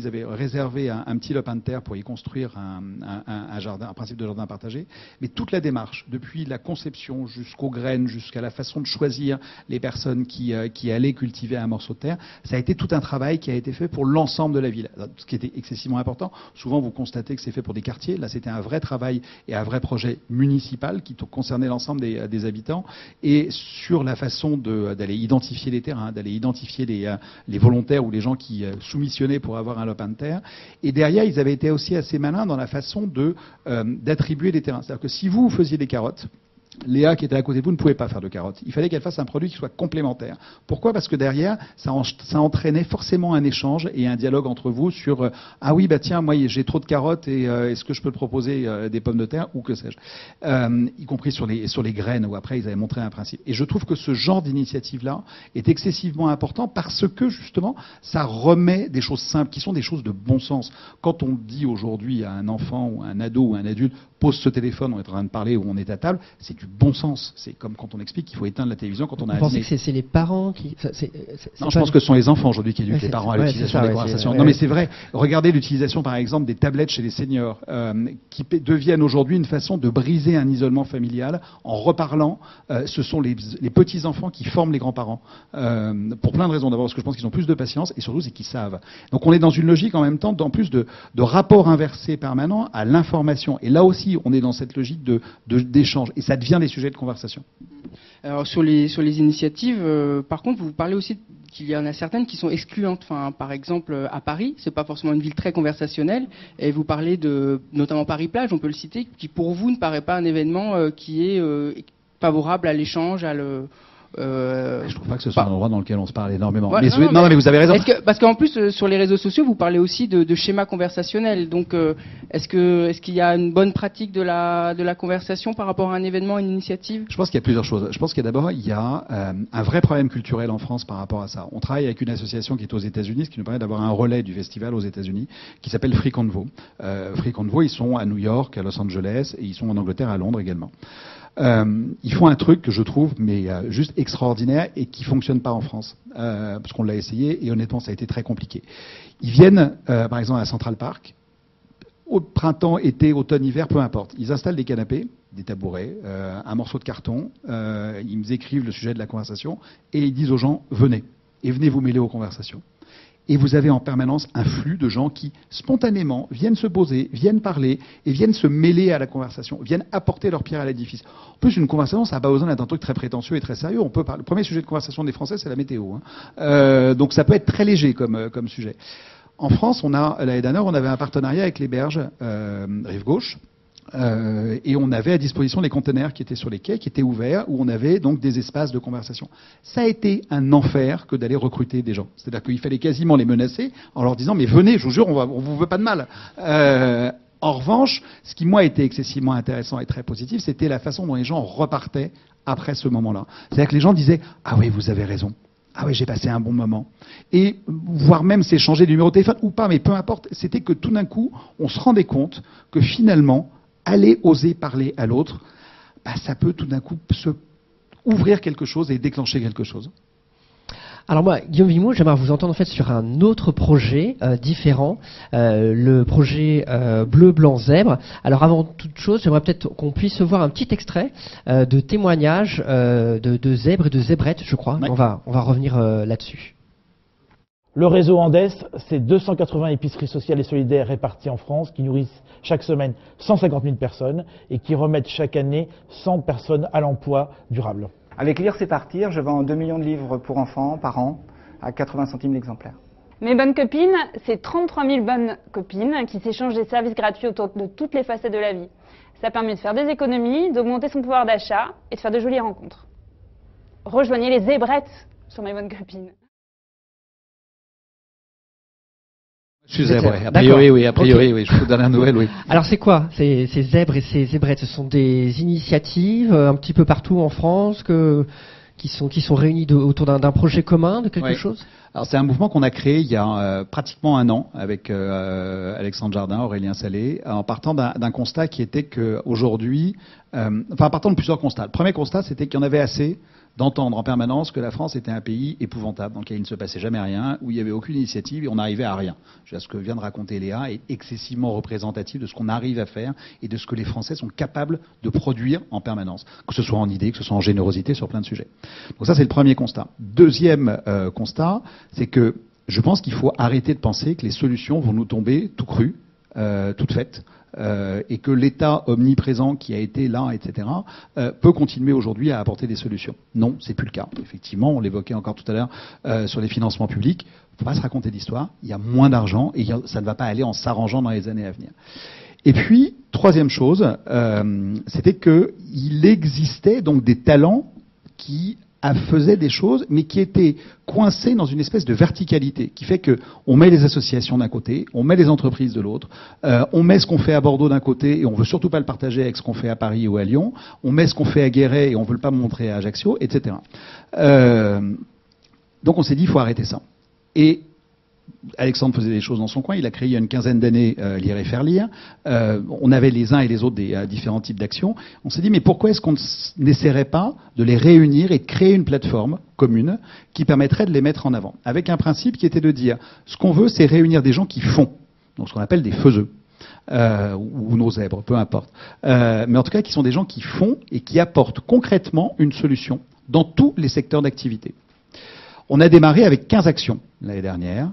avaient réservé un petit lopin de terre pour y construire un jardin, un principe de jardin partagé, mais toute la démarche, depuis la conception jusqu'aux graines, jusqu'à la façon de choisir les personnes qui allaient cultiver un morceau de terre, ça a été tout un travail qui a été fait pour l'ensemble de la ville, ce qui était excessivement important. Souvent, vous constatez que c'est fait pour des quartiers. Là, c'était un vrai travail et un vrai projet municipal qui concernait l'ensemble des habitants, et sur la façon d'aller identifier les terrains, d'aller identifier les volontaires ou les gens qui soumissionnaient pour avoir un lopin de terre. Et derrière, ils avaient été aussi assez malins dans la façon d'attribuer les terrains. C'est-à-dire que si vous faisiez des carottes, Léa, qui était à côté de vous, ne pouvait pas faire de carottes. Il fallait qu'elle fasse un produit qui soit complémentaire. Pourquoi? Parce que derrière, ça entraînait forcément un échange et un dialogue entre vous sur ah oui, bah tiens, moi j'ai trop de carottes et est-ce que je peux te proposer des pommes de terre ou que sais-je, y compris sur les graines où après ils avaient montré un principe. Et je trouve que ce genre d'initiative-là est excessivement important parce que justement, ça remet des choses simples qui sont des choses de bon sens. Quand on dit aujourd'hui à un enfant ou à un ado ou à un adulte, pose ce téléphone, on est en train de parler ou on est à table, c'est du bon sens. C'est comme quand on explique qu'il faut éteindre la télévision quand on a un dîner. Vous pensez que c'est les parents qui... Non, je pense que ce sont les enfants aujourd'hui qui éduquent les parents à l'utilisation des conversations. Non, mais c'est vrai. Regardez l'utilisation, par exemple, des tablettes chez les seniors, qui deviennent aujourd'hui une façon de briser un isolement familial en reparlant. Ce sont les petits-enfants qui forment les grands-parents. Pour plein de raisons. D'abord, parce que je pense qu'ils ont plus de patience, et surtout, c'est qu'ils savent. Donc, on est dans une logique en même temps, en plus de rapport inversé permanent à l'information. Et là aussi, on est dans cette logique d'échange. Et ça devient des sujets de conversation. Alors sur les initiatives, par contre, vous parlez aussi qu'il y en a certaines qui sont excluantes. Enfin, par exemple, à Paris, c'est pas forcément une ville très conversationnelle, et vous parlez de, notamment Paris-Plage, on peut le citer, qui pour vous ne paraît pas un événement qui est favorable à l'échange, je trouve pas que ce soit un endroit dans lequel on se parle énormément. Ouais, mais vous avez raison. Parce qu'en plus, sur les réseaux sociaux, vous parlez aussi de schémas conversationnels. Donc, est-ce qu'il y a une bonne pratique de la conversation par rapport à un événement, une initiative? Je pense qu'il y a plusieurs choses. Je pense qu'il y a d'abord un vrai problème culturel en France par rapport à ça. On travaille avec une association qui est aux États-Unis, ce qui nous permet d'avoir un relais du festival aux États-Unis, qui s'appelle Free Convo. Free Convo, ils sont à New York, à Los Angeles, et ils sont en Angleterre, à Londres également. Ils font un truc que je trouve juste extraordinaire et qui fonctionne pas en France, parce qu'on l'a essayé et honnêtement ça a été très compliqué. Ils viennent par exemple à Central Park, au printemps, été, automne, hiver, peu importe. Ils installent des canapés, des tabourets, un morceau de carton, ils me écrivent le sujet de la conversation et ils disent aux gens venez vous mêler aux conversations. Et vous avez en permanence un flux de gens qui, spontanément, viennent se poser, viennent parler et viennent se mêler à la conversation, viennent apporter leur pierre à l'édifice. En plus, une conversation, ça n'a pas besoin d'être un truc très prétentieux et très sérieux. On peut parler. Le premier sujet de conversation des Français, c'est la météo. Donc ça peut être très léger comme sujet. En France, l'année dernière, on avait un partenariat avec les berges Rive Gauche. Et on avait à disposition les containers qui étaient sur les quais, qui étaient ouverts, où on avait donc des espaces de conversation. Ça a été un enfer que d'aller recruter des gens. C'est-à-dire qu'il fallait quasiment les menacer en leur disant mais venez, je vous jure, on vous veut pas de mal. En revanche, ce qui moi était excessivement intéressant et très positif, c'était la façon dont les gens repartaient après ce moment-là. C'est-à-dire que les gens disaient ah oui, vous avez raison. Ah oui, j'ai passé un bon moment. Et voire même s'échanger du numéro de téléphone ou pas, mais peu importe, c'était que tout d'un coup, on se rendait compte que finalement, aller oser parler à l'autre, ça peut tout d'un coup se ouvrir quelque chose et déclencher quelque chose. Alors moi, Guillaume Vimou, j'aimerais vous entendre en fait sur un autre projet différent, le projet Bleu, Blanc, Zèbre. Alors avant toute chose, j'aimerais peut-être qu'on puisse voir un petit extrait de témoignage de zèbres et de zébrettes, je crois. Ouais. On va revenir là-dessus. Le réseau Andes, c'est 280 épiceries sociales et solidaires réparties en France qui nourrissent chaque semaine 150 000 personnes et qui remettent chaque année 100 personnes à l'emploi durable. Avec Lire c'est partir, je vends 2 millions de livres pour enfants par an à 80 centimes l'exemplaire. Mes bonnes copines, c'est 33 000 bonnes copines qui s'échangent des services gratuits autour de toutes les facettes de la vie. Ça permet de faire des économies, d'augmenter son pouvoir d'achat et de faire de jolies rencontres. Rejoignez les zébrettes sur Mes bonnes copines. Je suis zèbre, oui. A D'accord. priori, oui. A priori, Ok. oui. Je peux vous donner un Noël, oui. Alors c'est quoi ces zèbres et ces zébrettes? Ce sont des initiatives un petit peu partout en France qui sont réunies autour d'un projet commun, de quelque Oui. chose? Alors c'est un mouvement qu'on a créé il y a pratiquement un an avec Alexandre Jardin, Aurélien Salé, en partant d'un constat qui était qu'aujourd'hui, en partant de plusieurs constats. Le premier constat, c'était qu'il y en avait assez d'entendre en permanence que la France était un pays épouvantable, dans lequel il ne se passait jamais rien, où il n'y avait aucune initiative et on n'arrivait à rien. Ce que vient de raconter Léa est excessivement représentatif de ce qu'on arrive à faire et de ce que les Français sont capables de produire en permanence, que ce soit en idées, que ce soit en générosité sur plein de sujets. Donc ça, c'est le premier constat. Deuxième constat, c'est que je pense qu'il faut arrêter de penser que les solutions vont nous tomber tout crues, toutes faites. Et que l'État omniprésent qui a été là, etc., peut continuer aujourd'hui à apporter des solutions. Non, c'est plus le cas. Effectivement, on l'évoquait encore tout à l'heure sur les financements publics. Il ne faut pas se raconter d'histoire. Il y a moins d'argent et ça ne va pas aller en s'arrangeant dans les années à venir. Et puis, troisième chose, c'était qu'il existait donc des talents qui faisaient des choses, mais qui étaient coincés dans une espèce de verticalité, qui fait que on met les associations d'un côté, on met les entreprises de l'autre, on met ce qu'on fait à Bordeaux d'un côté et on veut surtout pas le partager avec ce qu'on fait à Paris ou à Lyon, on met ce qu'on fait à Guéret et on veut le pas montrer à Ajaccio, etc. Donc on s'est dit, il faut arrêter ça. Et Alexandre faisait des choses dans son coin. Il a créé il y a une quinzaine d'années Lire et faire lire. On avait les uns et les autres des différents types d'actions. On s'est dit, mais pourquoi est-ce qu'on n'essaierait pas de les réunir et de créer une plateforme commune qui permettrait de les mettre en avant, avec un principe qui était de dire, ce qu'on veut, c'est réunir des gens qui font, donc ce qu'on appelle des faiseux. Ou nos zèbres, peu importe. Mais en tout cas, qui sont des gens qui font et qui apportent concrètement une solution dans tous les secteurs d'activité. On a démarré avec 15 actions l'année dernière,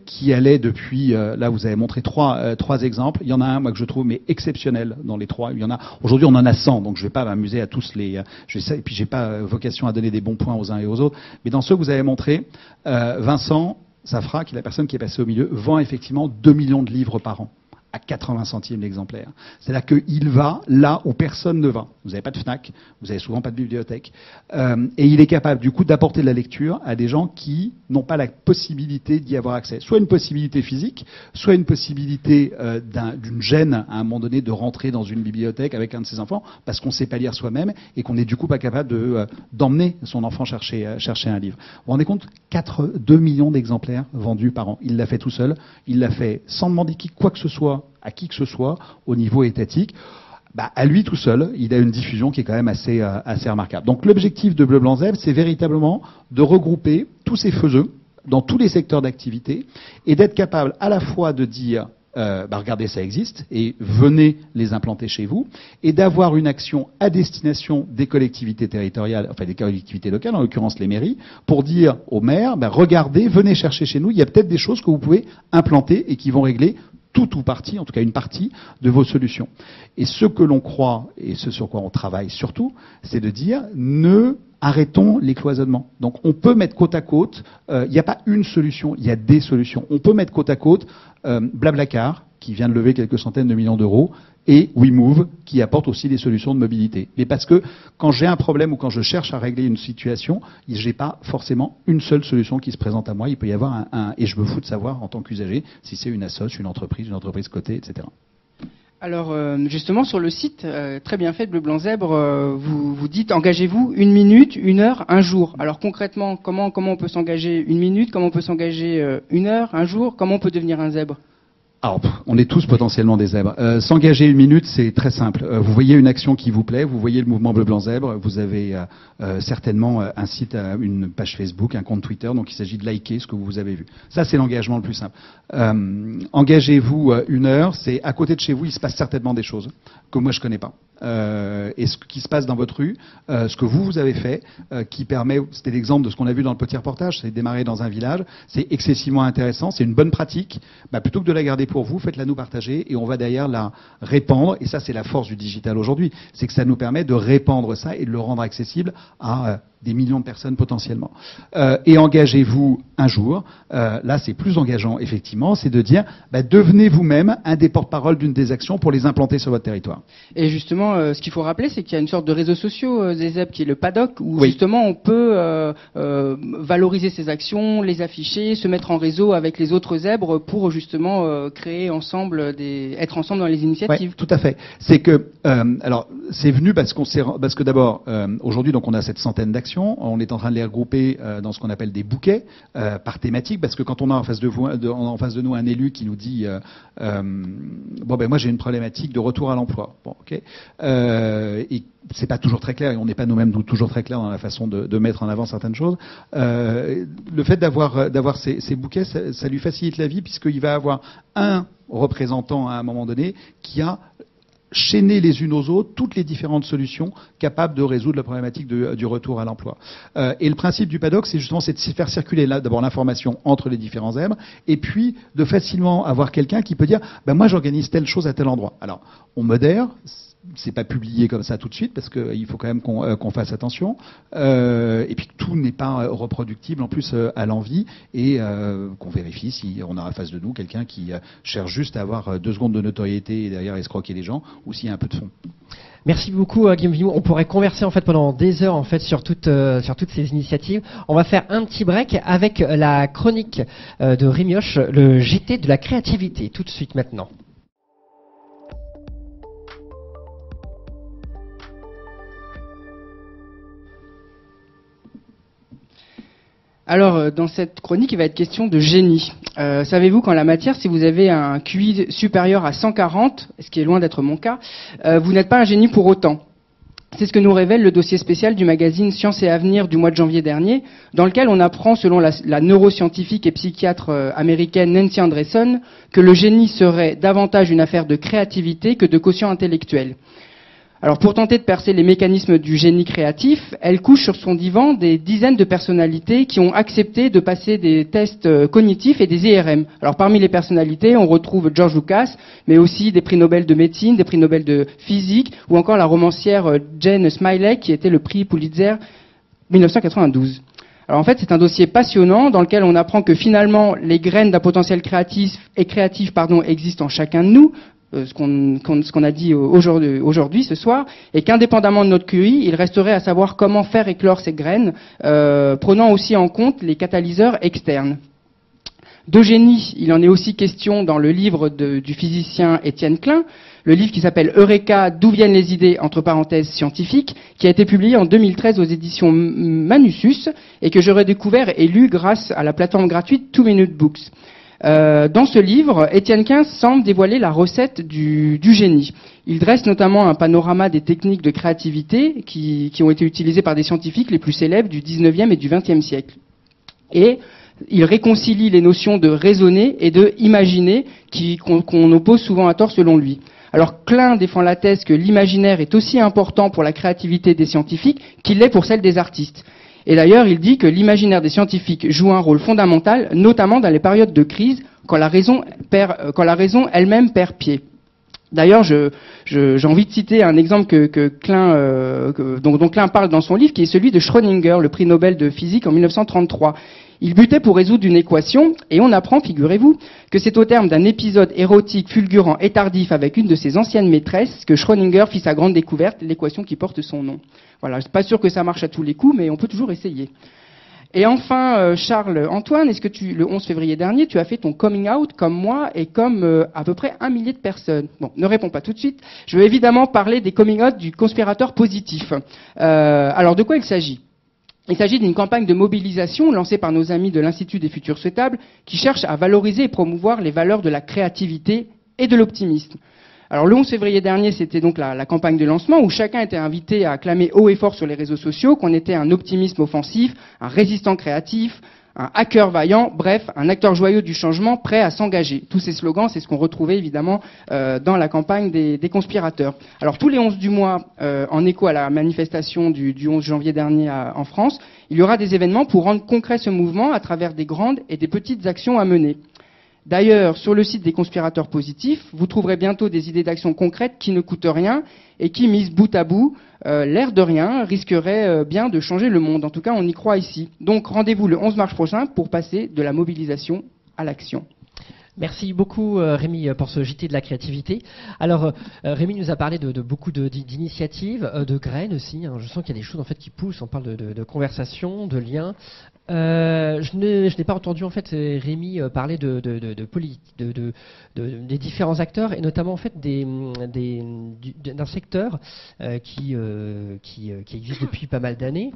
qui allaient depuis, là vous avez montré trois exemples. Il y en a un, moi, que je trouve mais exceptionnel dans les trois. Il y en a, aujourd'hui on en a 100, donc je ne vais pas m'amuser à tous les... et puis j'ai pas vocation à donner des bons points aux uns et aux autres. Mais dans ceux que vous avez montrés, Vincent Safra, qui est la personne qui est passée au milieu, vend effectivement 2 millions de livres par an, à 80 centimes l'exemplaire. C'est-à-dire qu'il va là où personne ne va. Vous n'avez pas de FNAC, vous n'avez souvent pas de bibliothèque. Et il est capable, du coup, d'apporter de la lecture à des gens qui n'ont pas la possibilité d'y avoir accès. Soit une possibilité physique, soit une possibilité d'une gêne, à un moment donné, de rentrer dans une bibliothèque avec un de ses enfants, parce qu'on ne sait pas lire soi-même et qu'on n'est du coup pas capable d'emmener son enfant chercher un livre. Vous vous rendez compte, 2 millions d'exemplaires vendus par an. Il l'a fait tout seul. Il l'a fait sans demander quoi que ce soit à qui que ce soit au niveau étatique. À lui tout seul, il a une diffusion qui est quand même assez remarquable. Donc l'objectif de Bleu Blanc Zèbre, c'est véritablement de regrouper tous ces faiseux dans tous les secteurs d'activité et d'être capable à la fois de dire regardez, ça existe, et venez les implanter chez vous, et d'avoir une action à destination des collectivités territoriales, enfin des collectivités locales, en l'occurrence les mairies, pour dire aux maires, regardez, venez chercher chez nous, il y a peut-être des choses que vous pouvez implanter et qui vont régler tout ou partie, en tout cas une partie, de vos solutions. Et ce que l'on croit, et ce sur quoi on travaille surtout, c'est de dire, arrêtons les cloisonnements. Donc on peut mettre côte à côte, il n'y a pas une solution, il y a des solutions. On peut mettre côte à côte Blablacar, qui vient de lever quelques centaines de millions d'euros, et WeMove, qui apporte aussi des solutions de mobilité. Mais parce que quand j'ai un problème ou quand je cherche à régler une situation, je n'ai pas forcément une seule solution qui se présente à moi. Il peut y avoir et je me fous de savoir en tant qu'usager si c'est une assoce, une entreprise cotée, etc. Alors justement sur le site, très bien fait de Bleu Blanc Zèbre, vous dites engagez-vous 1 minute, 1 heure, 1 jour. Alors concrètement, comment on peut s'engager 1 minute, comment on peut s'engager 1 heure, 1 jour, comment on peut devenir un zèbre? Alors, on est tous potentiellement des zèbres. S'engager une minute, c'est très simple. Vous voyez une action qui vous plaît, vous voyez le mouvement bleu blanc zèbre, vous avez certainement un site, une page Facebook, un compte Twitter, donc il s'agit de liker ce que vous avez vu. Ça, c'est l'engagement le plus simple. Engagez-vous 1 heure, c'est à côté de chez vous, il se passe certainement des choses que moi je connais pas. Et ce qui se passe dans votre rue, ce que vous avez fait, qui permet, c'était l'exemple de ce qu'on a vu dans le petit reportage, c'est démarrer dans un village, c'est excessivement intéressant, c'est une bonne pratique. Plutôt que de la garder pour vous, faites-la nous partager et on va derrière la répandre. Et ça, c'est la force du digital aujourd'hui, c'est que ça nous permet de répandre ça et de le rendre accessible à des millions de personnes potentiellement. Et engagez-vous un jour. Là, c'est plus engageant, effectivement, c'est de dire, devenez vous-même un des porte-parole d'une des actions pour les implanter sur votre territoire. Et justement, ce qu'il faut rappeler, c'est qu'il y a une sorte de réseaux sociaux des zèbres qui est le paddock, où justement on peut valoriser ces actions, les afficher, se mettre en réseau avec les autres zèbres pour justement créer ensemble être ensemble dans les initiatives. Oui, tout à fait. C'est que, alors, c'est venu parce que d'abord, aujourd'hui, donc on a cette centaine d'actions. On est en train de les regrouper dans ce qu'on appelle des bouquets par thématique, parce que quand on a en face de nous un élu qui nous dit moi j'ai une problématique de retour à l'emploi. Bon, ok. Et c'est pas toujours très clair, et on n'est pas nous-mêmes toujours très clairs dans la façon de mettre en avant certaines choses. Le fait d'avoir ces bouquets, ça lui facilite la vie, puisqu'il va avoir un représentant à un moment donné qui a chaîner les unes aux autres toutes les différentes solutions capables de résoudre la problématique du retour à l'emploi. Et le principe du paddock, c'est justement de faire circuler d'abord l'information entre les différents zèbres, et puis de facilement avoir quelqu'un qui peut dire moi j'organise telle chose à tel endroit. Alors on modère, c'est pas publié comme ça tout de suite parce qu'il faut quand même qu'on fasse attention, et puis tout n'est pas reproductible en plus à l'envi, et qu'on vérifie si on a en face de nous quelqu'un qui cherche juste à avoir 2 secondes de notoriété et derrière escroquer les gens, ou s'il y a un peu de fond. Merci beaucoup Guillaume Vimou. On pourrait converser en fait pendant des heures en fait sur toutes ces initiatives. On va faire un petit break avec la chronique de Rémioche, le JT de la créativité, tout de suite maintenant. Alors, dans cette chronique, il va être question de génie. Savez-vous qu'en la matière, si vous avez un QI supérieur à 140, ce qui est loin d'être mon cas, vous n'êtes pas un génie pour autant. C'est ce que nous révèle le dossier spécial du magazine Science et Avenir du mois de janvier dernier, dans lequel on apprend, selon la neuroscientifique et psychiatre américaine Nancy Andreson, que le génie serait davantage une affaire de créativité que de quotient intellectuel. Alors pour tenter de percer les mécanismes du génie créatif, elle couche sur son divan des dizaines de personnalités qui ont accepté de passer des tests cognitifs et des IRM. Alors parmi les personnalités, on retrouve George Lucas, mais aussi des prix Nobel de médecine, des prix Nobel de physique, ou encore la romancière Jane Smiley qui était le prix Pulitzer 1992. Alors en fait, c'est un dossier passionnant dans lequel on apprend que finalement les graines d'un potentiel créatif existent en chacun de nous. Ce qu'on a dit aujourd'hui, ce soir, et qu'indépendamment de notre QI, il resterait à savoir comment faire éclore ces graines, prenant aussi en compte les catalyseurs externes. De génie, il en est aussi question dans le livre du physicien Étienne Klein, le livre qui s'appelle Eureka, d'où viennent les idées, entre parenthèses scientifiques, qui a été publié en 2013 aux éditions Manussus, et que j'aurais découvert et lu grâce à la plateforme gratuite 2 Minute Books. Dans ce livre, Étienne Klein semble dévoiler la recette du génie. Il dresse notamment un panorama des techniques de créativité qui ont été utilisées par des scientifiques les plus célèbres du 19e et du 20e siècle. Et il réconcilie les notions de raisonner et de imaginer qu'on oppose souvent à tort selon lui. Alors Klein défend la thèse que l'imaginaire est aussi important pour la créativité des scientifiques qu'il l'est pour celle des artistes. Et d'ailleurs, il dit que l'imaginaire des scientifiques joue un rôle fondamental, notamment dans les périodes de crise, quand la raison elle-même perd pied. D'ailleurs, j'ai envie de citer un exemple dont Klein parle dans son livre, qui est celui de Schrödinger, le prix Nobel de physique en 1933. Il butait pour résoudre une équation, et on apprend, figurez-vous, que c'est au terme d'un épisode érotique fulgurant et tardif avec une de ses anciennes maîtresses que Schrödinger fit sa grande découverte, l'équation qui porte son nom. Voilà, je suis pas sûr que ça marche à tous les coups, mais on peut toujours essayer. Et enfin, Charles-Antoine, est-ce que le 11 février dernier, tu as fait ton coming out comme moi et comme à peu près 1 millier de personnes? Bon, ne réponds pas tout de suite. Je veux évidemment parler des coming out du conspirateur positif. Alors, de quoi il s'agit? Il s'agit d'une campagne de mobilisation lancée par nos amis de l'Institut des Futurs Souhaitables qui cherche à valoriser et promouvoir les valeurs de la créativité et de l'optimisme. Alors le 11 février dernier, c'était donc la campagne de lancement où chacun était invité à acclamer haut et fort sur les réseaux sociaux qu'on était un optimisme offensif, un résistant créatif, un hacker vaillant, bref, un acteur joyeux du changement prêt à s'engager. Tous ces slogans, c'est ce qu'on retrouvait évidemment dans la campagne des conspirateurs. Alors tous les 11 du mois, en écho à la manifestation du 11 janvier dernier en France, il y aura des événements pour rendre concret ce mouvement à travers des grandes et des petites actions à mener. D'ailleurs, sur le site des conspirateurs positifs, vous trouverez bientôt des idées d'actions concrètes qui ne coûtent rien et qui, mises bout à bout, l'air de rien, risqueraient bien de changer le monde. En tout cas, on y croit ici. Donc, rendez-vous le 11 mars prochain pour passer de la mobilisation à l'action. Merci beaucoup Rémi pour ce JT de la créativité. Alors Rémi nous a parlé de beaucoup d'initiatives, de graines aussi. Je sens qu'il y a des choses en fait qui poussent. On parle de conversation, de liens. Je n'ai pas entendu en fait Rémi parler des différents acteurs et notamment en fait d'un secteur qui existe depuis pas mal d'années.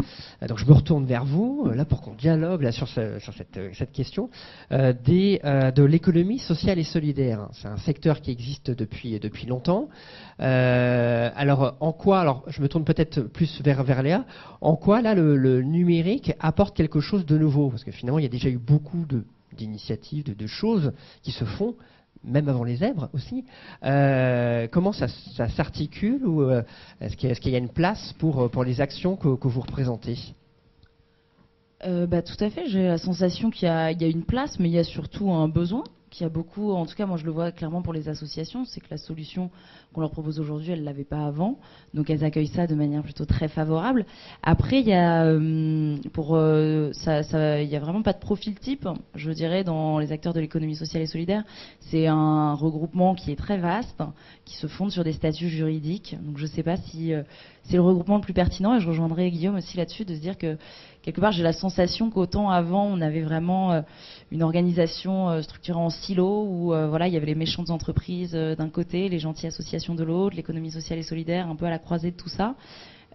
Donc je me retourne vers vous là pour qu'on dialogue là sur cette question de l'économie sociale et solidaire. C'est un secteur qui existe depuis longtemps. Alors en quoi, alors je me tourne peut-être plus vers Léa, en quoi là le numérique apporte quelque chose de nouveau? Parce que finalement il y a déjà eu beaucoup d'initiatives, de choses qui se font, même avant les zèbres aussi. Comment ça s'articule ou est-ce qu'il y a une place pour les actions que vous représentez? Tout à fait, j'ai la sensation qu'il y a une place, mais il y a surtout un besoin. Qu'il y a beaucoup, en tout cas moi je le vois clairement pour les associations, c'est que la solution qu'on leur propose aujourd'hui, elles ne l'avaient pas avant, donc elles accueillent ça de manière plutôt très favorable. Après il y a il y a vraiment pas de profil type, je dirais, dans les acteurs de l'économie sociale et solidaire. C'est un regroupement qui est très vaste, qui se fonde sur des statuts juridiques, donc je ne sais pas si c'est le regroupement le plus pertinent, et je rejoindrai Guillaume aussi là-dessus, de se dire que quelque part j'ai la sensation qu'autant avant on avait vraiment une organisation structurée en silo où voilà, il y avait les méchantes entreprises d'un côté, les gentilles associations de l'autre, l'économie sociale et solidaire un peu à la croisée de tout ça.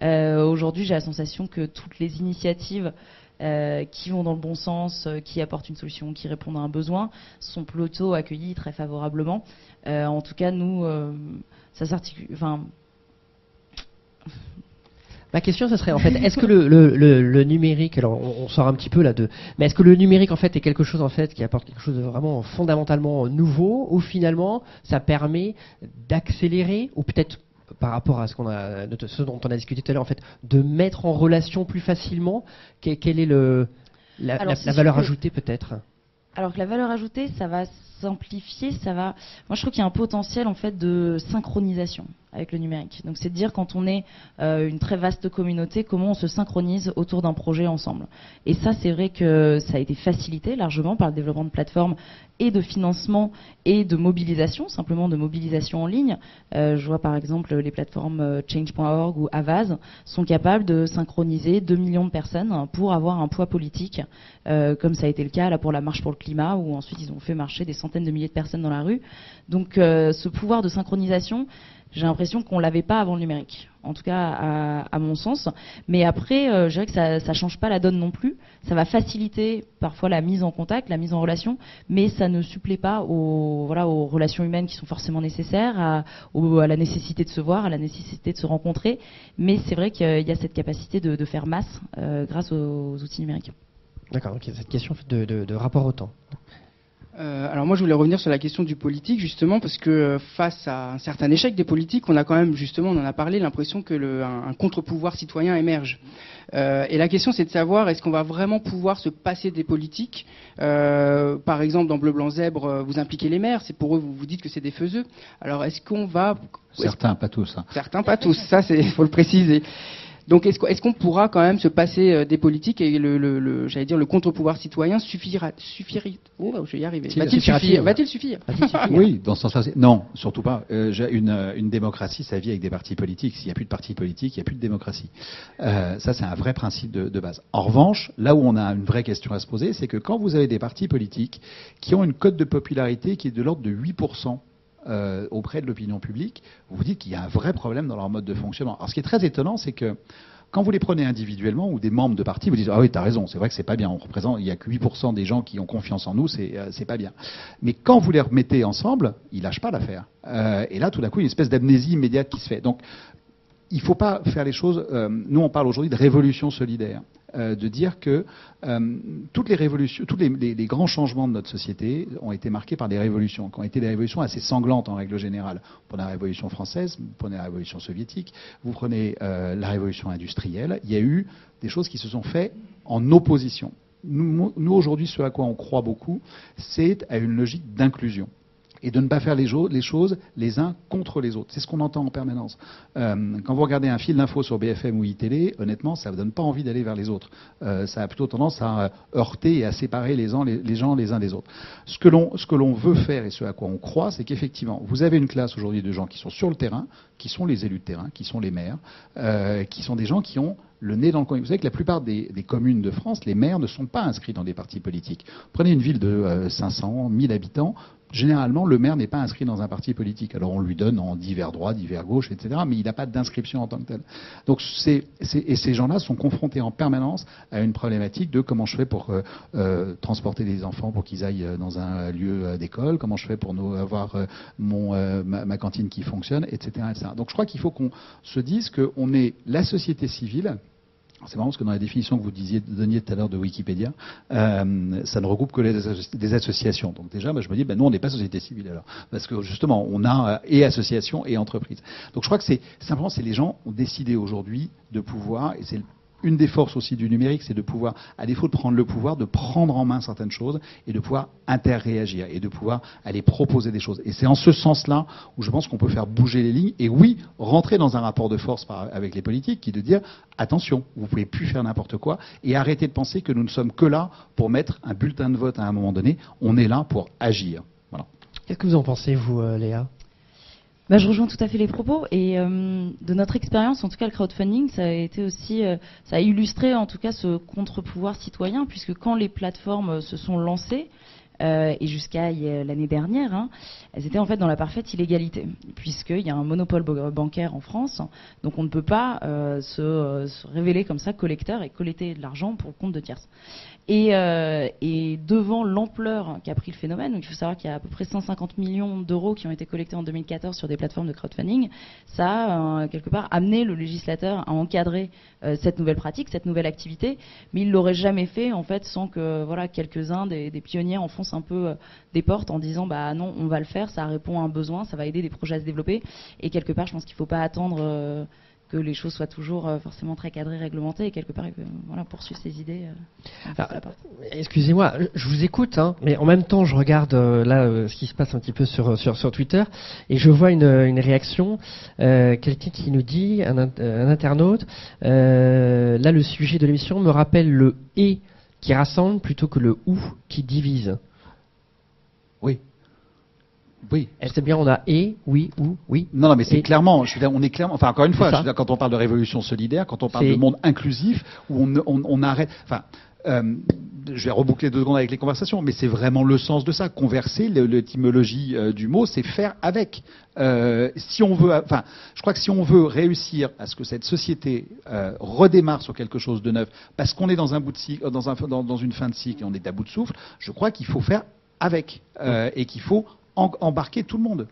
Aujourd'hui j'ai la sensation que toutes les initiatives qui vont dans le bon sens, qui apportent une solution, qui répondent à un besoin, sont plutôt accueillies très favorablement. En tout cas nous ça s'articule, enfin ma question, ce serait en fait, est-ce que le numérique, alors on sort un petit peu là mais est-ce que le numérique en fait est quelque chose en fait qui apporte quelque chose de vraiment fondamentalement nouveau, ou finalement ça permet d'accélérer, ou peut-être par rapport à ce dont on a discuté tout à l'heure en fait, de mettre en relation plus facilement, quelle est la valeur ajoutée peut-être? Alors que la valeur ajoutée, ça va simplifier, moi je trouve qu'il y a un potentiel en fait de synchronisation avec le numérique. Donc c'est de dire, quand on est une très vaste communauté, comment on se synchronise autour d'un projet ensemble. Et ça, c'est vrai que ça a été facilité largement par le développement de plateformes et de financement et de mobilisation, simplement de mobilisation en ligne. Je vois par exemple les plateformes change.org ou Avaz sont capables de synchroniser 2 millions de personnes pour avoir un poids politique, comme ça a été le cas là pour la marche pour le climat, où ensuite ils ont fait marcher des centaines de milliers de personnes dans la rue. Donc ce pouvoir de synchronisation, j'ai l'impression qu'on ne l'avait pas avant le numérique, en tout cas à mon sens. Mais après, je dirais que ça ne change pas la donne non plus. Ça va faciliter parfois la mise en contact, la mise en relation, mais ça ne supplée pas aux relations humaines qui sont forcément nécessaires, à la nécessité de se voir, à la nécessité de se rencontrer. Mais c'est vrai qu'il y a cette capacité de faire masse grâce aux outils numériques. D'accord, donc il y a cette question de rapport au temps. Alors moi je voulais revenir sur la question du politique, justement parce que face à un certain échec des politiques, on a quand même, justement, on en a parlé, l'impression que un contre-pouvoir citoyen émerge. Et la question, c'est de savoir, est-ce qu'on va vraiment pouvoir se passer des politiques? Par exemple, dans Bleu Blanc Zèbre, vous impliquez les maires, c'est pour eux, vous dites que c'est des faiseux. Alors est-ce qu'on va... Certains, pas tous. Certains, pas tous, ça il faut le préciser. Donc est-ce qu'on pourra quand même se passer des politiques, et j'allais dire, le contre-pouvoir citoyen suffirait? Oh, je vais y arriver. Va-t-il suffire? Oui, dans ce sens-là. Non, surtout pas. Une démocratie, ça vit avec des partis politiques. S'il n'y a plus de partis politiques, il n'y a plus de démocratie. Ça, c'est un vrai principe de base. En revanche, là où on a une vraie question à se poser, c'est que quand vous avez des partis politiques qui ont une cote de popularité qui est de l'ordre de 8%, auprès de l'opinion publique, vous vous dites qu'il y a un vrai problème dans leur mode de fonctionnement. Alors ce qui est très étonnant, c'est que Quand vous les prenez individuellement ou des membres de partis, vous dites ah oui, t'as raison, c'est vrai que c'est pas bien. On représente, il y a que 8% des gens qui ont confiance en nous, c'est pas bien. Mais quand vous les remettez ensemble, ils lâchent pas l'affaire. Et là, tout d'un coup, il y a une espèce d'amnésie immédiate qui se fait. Donc, il faut pas faire les choses. Nous, on parle aujourd'hui de révolution solidaire. De dire que toutes les révolutions, tous les grands changements de notre société ont été marqués par des révolutions, qui ont été des révolutions assez sanglantes en règle générale. Vous prenez la Révolution française, vous prenez la Révolution soviétique, vous prenez la Révolution industrielle. Il y a eu des choses qui se sont faites en opposition. Nous aujourd'hui, ce à quoi on croit beaucoup, c'est à une logique d'inclusion. Et de ne pas faire les choses les uns contre les autres. C'est ce qu'on entend en permanence. Quand vous regardez un fil d'info sur BFM ou iTélé, honnêtement, ça ne vous donne pas envie d'aller vers les autres. Ça a plutôt tendance à heurter et à séparer les gens les uns des autres. Ce que l'on veut faire et ce à quoi on croit, c'est qu'effectivement, vous avez une classe aujourd'hui de gens qui sont sur le terrain, qui sont les élus de terrain, qui sont les maires, qui sont des gens qui ont le nez dans le coin. Vous savez que la plupart des communes de France, les maires ne sont pas inscrits dans des partis politiques. Prenez une ville de 500, 1000 habitants. Généralement, le maire n'est pas inscrit dans un parti politique. Alors on lui donne en divers droite, divers gauche, etc. Mais il n'a pas d'inscription en tant que tel. Donc et ces gens-là sont confrontés en permanence à une problématique de comment je fais pour transporter les enfants pour qu'ils aillent dans un lieu d'école, comment je fais pour avoir ma cantine qui fonctionne, etc., etc. Donc je crois qu'il faut qu'on se dise qu'on est la société civile. C'est marrant parce que dans la définition que vous donniez tout à l'heure de Wikipédia, ça ne regroupe que des associations. Donc déjà, je me dis, nous, on n'est pas société civile alors. Parce que justement, on a et associations et entreprises. Donc je crois que c'est les gens ont décidé aujourd'hui de pouvoir, et c'est une des forces aussi du numérique, c'est de pouvoir, à défaut de prendre le pouvoir, de prendre en main certaines choses et de pouvoir interréagir et de pouvoir aller proposer des choses. Et c'est en ce sens-là où je pense qu'on peut faire bouger les lignes et oui, rentrer dans un rapport de force avec les politiques qui est de dire attention, vous pouvez plus faire n'importe quoi et arrêter de penser que nous ne sommes que là pour mettre un bulletin de vote à un moment donné. On est là pour agir. Voilà. Qu'est-ce que vous en pensez, vous, Léa ? Je rejoins tout à fait les propos et de notre expérience, en tout cas le crowdfunding, ça a été aussi, ça a illustré en tout cas ce contre-pouvoir citoyen, puisque quand les plateformes se sont lancées, et jusqu'à l'année dernière, elles étaient en fait dans la parfaite illégalité, puisqu'il y a un monopole bancaire en France, donc on ne peut pas se révéler comme ça collecteur et collecter de l'argent pour le compte de tierces. Et devant l'ampleur qu'a pris le phénomène, donc il faut savoir qu'il y a à peu près 150 millions d'euros qui ont été collectés en 2014 sur des plateformes de crowdfunding, ça a quelque part amené le législateur à encadrer cette nouvelle pratique, cette nouvelle activité, mais il l'aurait jamais fait en fait sans que quelques-uns des pionniers enfoncent un peu des portes en disant non, on va le faire, ça répond à un besoin, ça va aider des projets à se développer, et quelque part je pense qu'il ne faut pas attendre que les choses soient toujours forcément très cadrées, réglementées, et quelque part poursuivre ses idées. Excusez-moi, je vous écoute, mais en même temps je regarde ce qui se passe un petit peu sur Twitter, et je vois une réaction, quelqu'un qui nous dit, un internaute, là le sujet de l'émission me rappelle le « et » qui rassemble plutôt que le « ou » qui divise. Oui. Oui. C'est bien, on a et, oui, ou, oui. Non, mais c'est clairement, on est clairement, enfin, encore une fois, quand on parle de révolution solidaire, quand on parle de monde inclusif, où on arrête, je vais reboucler 2 secondes avec les conversations, mais c'est vraiment le sens de ça. Converser, l'étymologie du mot, c'est faire avec. Si on veut, je crois que si on veut réussir à ce que cette société redémarre sur quelque chose de neuf, parce qu'on est dans un bout de cycle, dans une fin de cycle et on est à bout de souffle, je crois qu'il faut faire avec et qu'il faut embarquer tout le monde.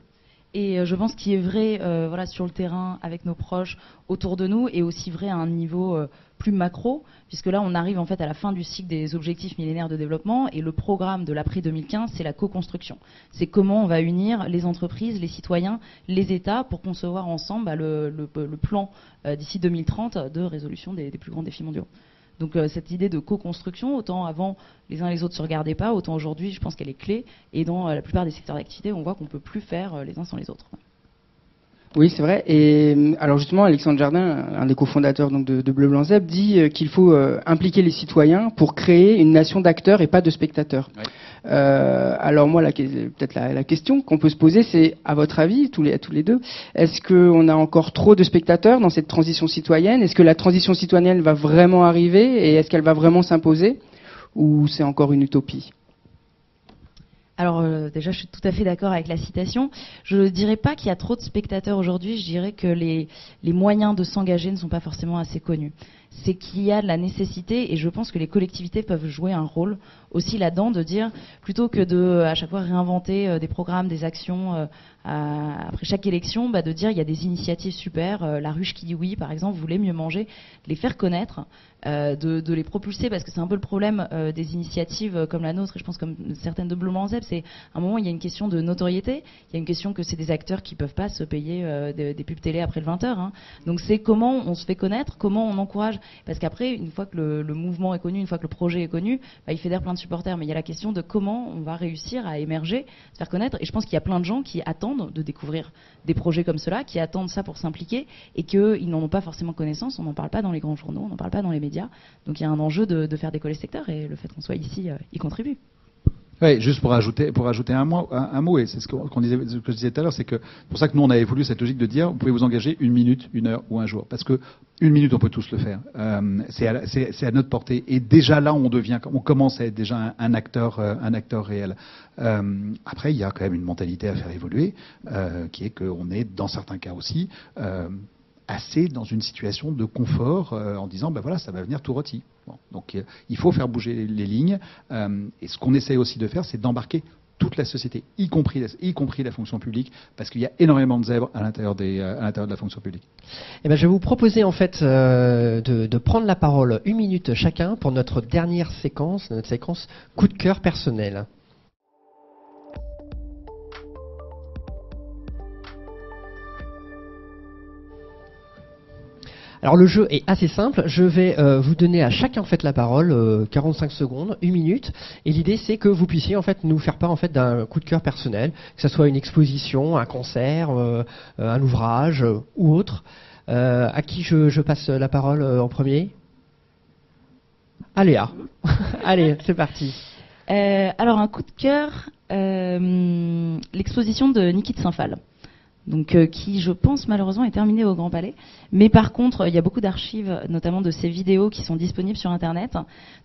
Et je pense qu'il est vrai sur le terrain, avec nos proches, autour de nous, et aussi vrai à un niveau plus macro, puisque là on arrive en fait à la fin du cycle des objectifs millénaires de développement, et le programme de l'après 2015, c'est la co-construction. C'est comment on va unir les entreprises, les citoyens, les États, pour concevoir ensemble le plan d'ici 2030 de résolution des plus grands défis mondiaux. Donc cette idée de co-construction, autant avant les uns et les autres ne se regardaient pas, autant aujourd'hui je pense qu'elle est clé, et dans la plupart des secteurs d'activité on voit qu'on ne peut plus faire les uns sans les autres. Oui, c'est vrai. Et alors justement, Alexandre Jardin, un des cofondateurs donc de Bleu Blanc Zeb, dit qu'il faut impliquer les citoyens pour créer une nation d'acteurs et pas de spectateurs. Oui. Alors moi, peut-être la question qu'on peut se poser, c'est à votre avis, tous les deux, est-ce qu'on a encore trop de spectateurs dans cette transition citoyenne ? Est-ce que la transition citoyenne va vraiment arriver et est-ce qu'elle va vraiment s'imposer ? Ou c'est encore une utopie ? Alors déjà, je suis tout à fait d'accord avec la citation. Je ne dirais pas qu'il y a trop de spectateurs aujourd'hui, je dirais que les moyens de s'engager ne sont pas forcément assez connus. C'est qu'il y a de la nécessité, et je pense que les collectivités peuvent jouer un rôle aussi là-dedans, de dire, plutôt que de à chaque fois réinventer des programmes, des actions après chaque élection, de dire il y a des initiatives super, La Ruche qui dit oui par exemple, vous voulez mieux manger, de les faire connaître, de les propulser, parce que c'est un peu le problème des initiatives comme la nôtre, et je pense comme certaines de Bleu Blanc Zep, c'est à un moment il y a une question de notoriété, il y a une question que c'est des acteurs qui peuvent pas se payer des pubs télé après le 20h, donc c'est comment on se fait connaître, comment on encourage, parce qu'après une fois que le mouvement est connu, une fois que le projet est connu, il fédère plein de supporters, mais il y a la question de comment on va réussir à émerger, se faire connaître, et je pense qu'il y a plein de gens qui attendent de découvrir des projets comme cela, qui attendent ça pour s'impliquer, et qu'ils n'en ont pas forcément connaissance, on n'en parle pas dans les grands journaux, on n'en parle pas dans les médias, donc il y a un enjeu de faire décoller le secteur, et le fait qu'on soit ici y contribue. Oui, juste pour ajouter un mot, et c'est ce que je disais tout à l'heure, c'est que pour ça que nous on a voulu cette logique de dire vous pouvez vous engager 1 minute, 1 heure ou 1 jour, parce que 1 minute on peut tous le faire, c'est à notre portée, et déjà là on commence à être déjà un acteur réel. Après il y a quand même une mentalité à faire évoluer, qui est qu'on est dans certains cas aussi assez dans une situation de confort en disant voilà, ça va venir tout rôti. Bon, donc il faut faire bouger les lignes, et ce qu'on essaye aussi de faire, c'est d'embarquer toute la société, y compris la fonction publique, parce qu'il y a énormément de zèbres à l'intérieur de la fonction publique. Eh ben, je vais vous proposer en fait de prendre la parole 1 minute chacun pour notre dernière séquence, notre séquence coup de cœur personnel. Alors le jeu est assez simple, je vais vous donner à chacun en fait la parole, 45 secondes, 1 minute, et l'idée c'est que vous puissiez en fait nous faire part en fait d'un coup de cœur personnel, que ce soit une exposition, un concert, un ouvrage ou autre. À qui je passe la parole en premier? À Léa. Allez, c'est parti. Alors un coup de cœur, l'exposition de Niki de Saint-Phal. Donc, qui, je pense, malheureusement, est terminée au Grand Palais. Mais par contre, il y a beaucoup d'archives, notamment de ces vidéos qui sont disponibles sur Internet.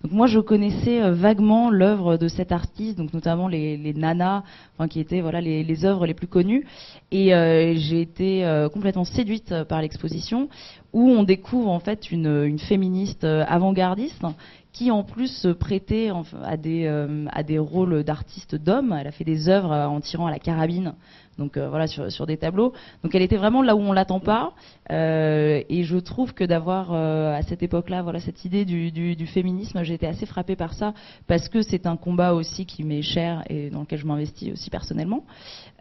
Donc, moi, je connaissais vaguement l'œuvre de cet artiste, donc notamment les nanas, qui étaient les œuvres les plus connues. Et j'ai été complètement séduite par l'exposition, où on découvre en fait une féministe avant-gardiste, qui en plus se prêtait à des rôles d'artistes d'hommes. Elle a fait des œuvres en tirant à la carabine, donc sur des tableaux. Donc elle était vraiment là où on l'attend pas. Et je trouve que d'avoir à cette époque-là, cette idée du féminisme, j'ai été assez frappée par ça, parce que c'est un combat aussi qui m'est cher et dans lequel je m'investis aussi personnellement.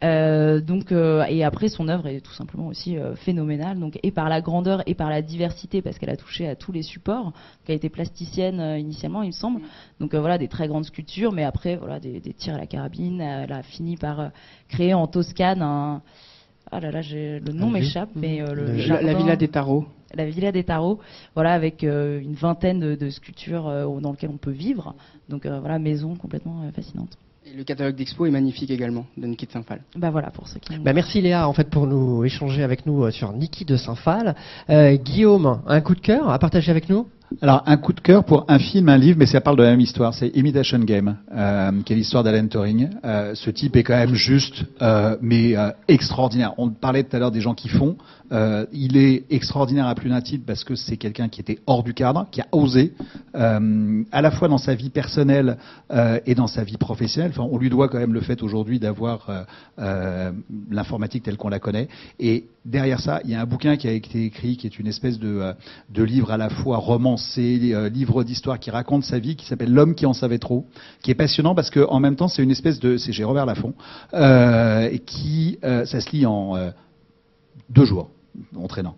Et après son œuvre est tout simplement aussi phénoménale, donc et par la grandeur et par la diversité, parce qu'elle a touché à tous les supports, qu'elle a été plasticienne initialement il me semble, donc des très grandes sculptures, mais après des tirs à la carabine. Elle a fini par créer en Toscane le nom m'échappe, mais la Villa des Tarots. La Villa des Tarots, avec une vingtaine de sculptures dans lesquelles on peut vivre, donc maison complètement fascinante. Et le catalogue d'expo est magnifique également, de Niki de Saint-Phal. Pour ceux qui... merci Léa, en fait, pour nous échanger avec nous sur Niki de Saint-Phal. Guillaume, un coup de cœur à partager avec nous? Alors, un coup de cœur pour un film, un livre, mais ça parle de la même histoire, c'est Imitation Game, qui est l'histoire d'Alan Turing. Ce type est quand même juste, mais extraordinaire. On parlait tout à l'heure des gens qui font. Il est extraordinaire à plus d'un titre, parce que c'est quelqu'un qui était hors du cadre, qui a osé, à la fois dans sa vie personnelle et dans sa vie professionnelle. Enfin, on lui doit quand même le fait aujourd'hui d'avoir l'informatique telle qu'on la connaît. Et derrière ça, il y a un bouquin qui a été écrit, qui est une espèce de livre à la fois romancé, livre d'histoire, qui raconte sa vie, qui s'appelle L'homme qui en savait trop, qui est passionnant parce que en même temps c'est une espèce de, c'est chez Robert Laffont, et qui ça se lit en 2 jours. Entraînant,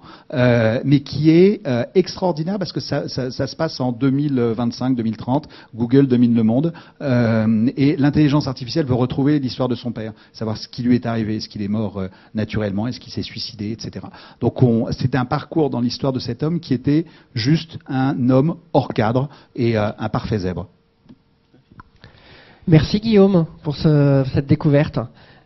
mais qui est extraordinaire parce que ça se passe en 2025-2030. Google domine le monde, et l'intelligence artificielle veut retrouver l'histoire de son père, savoir ce qui lui est arrivé, est-ce qu'il est mort naturellement, est-ce qu'il s'est suicidé, etc. Donc c'était un parcours dans l'histoire de cet homme qui était juste un homme hors cadre et un parfait zèbre. Merci Guillaume pour cette découverte.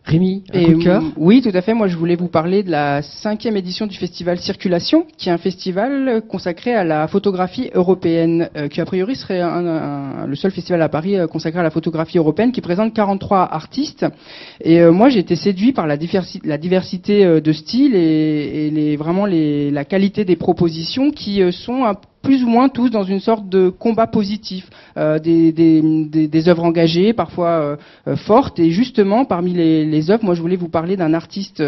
Rémi, un coup de cœur? Oui, tout à fait. Moi, je voulais vous parler de la 5e édition du festival Circulation, qui est un festival consacré à la photographie européenne, qui a priori serait le seul festival à Paris consacré à la photographie européenne, qui présente 43 artistes. Et moi, j'ai été séduit par la diversité de styles et vraiment la qualité des propositions qui sont plus ou moins tous dans une sorte de combat positif, des œuvres engagées, parfois fortes. Et justement, parmi les œuvres, moi je voulais vous parler d'un artiste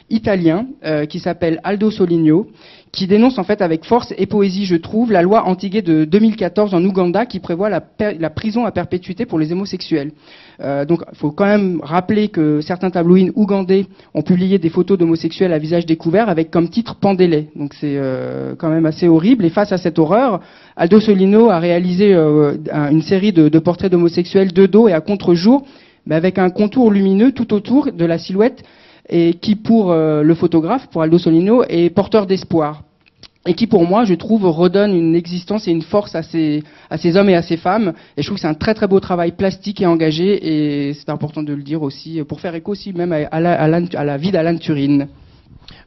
italien qui s'appelle Aldo Soligno, qui dénonce en fait avec force et poésie, je trouve, la loi Antigué de 2014 en Ouganda qui prévoit la prison à perpétuité pour les homosexuels. Donc il faut quand même rappeler que certains tabloïds ougandais ont publié des photos d'homosexuels à visage découvert avec comme titre Pendez-les. Donc c'est quand même assez horrible. Et face à cette horreur, Aldo Soligno a réalisé une série de portraits d'homosexuels de dos et à contre-jour, mais avec un contour lumineux tout autour de la silhouette et qui pour le photographe, pour Aldo Soligno, est porteur d'espoir. Et qui pour moi, je trouve, redonne une existence et une force à ces hommes et à ces femmes. Et je trouve que c'est un très très beau travail plastique et engagé, et c'est important de le dire aussi, pour faire écho aussi même à la vie d'Alan Turing.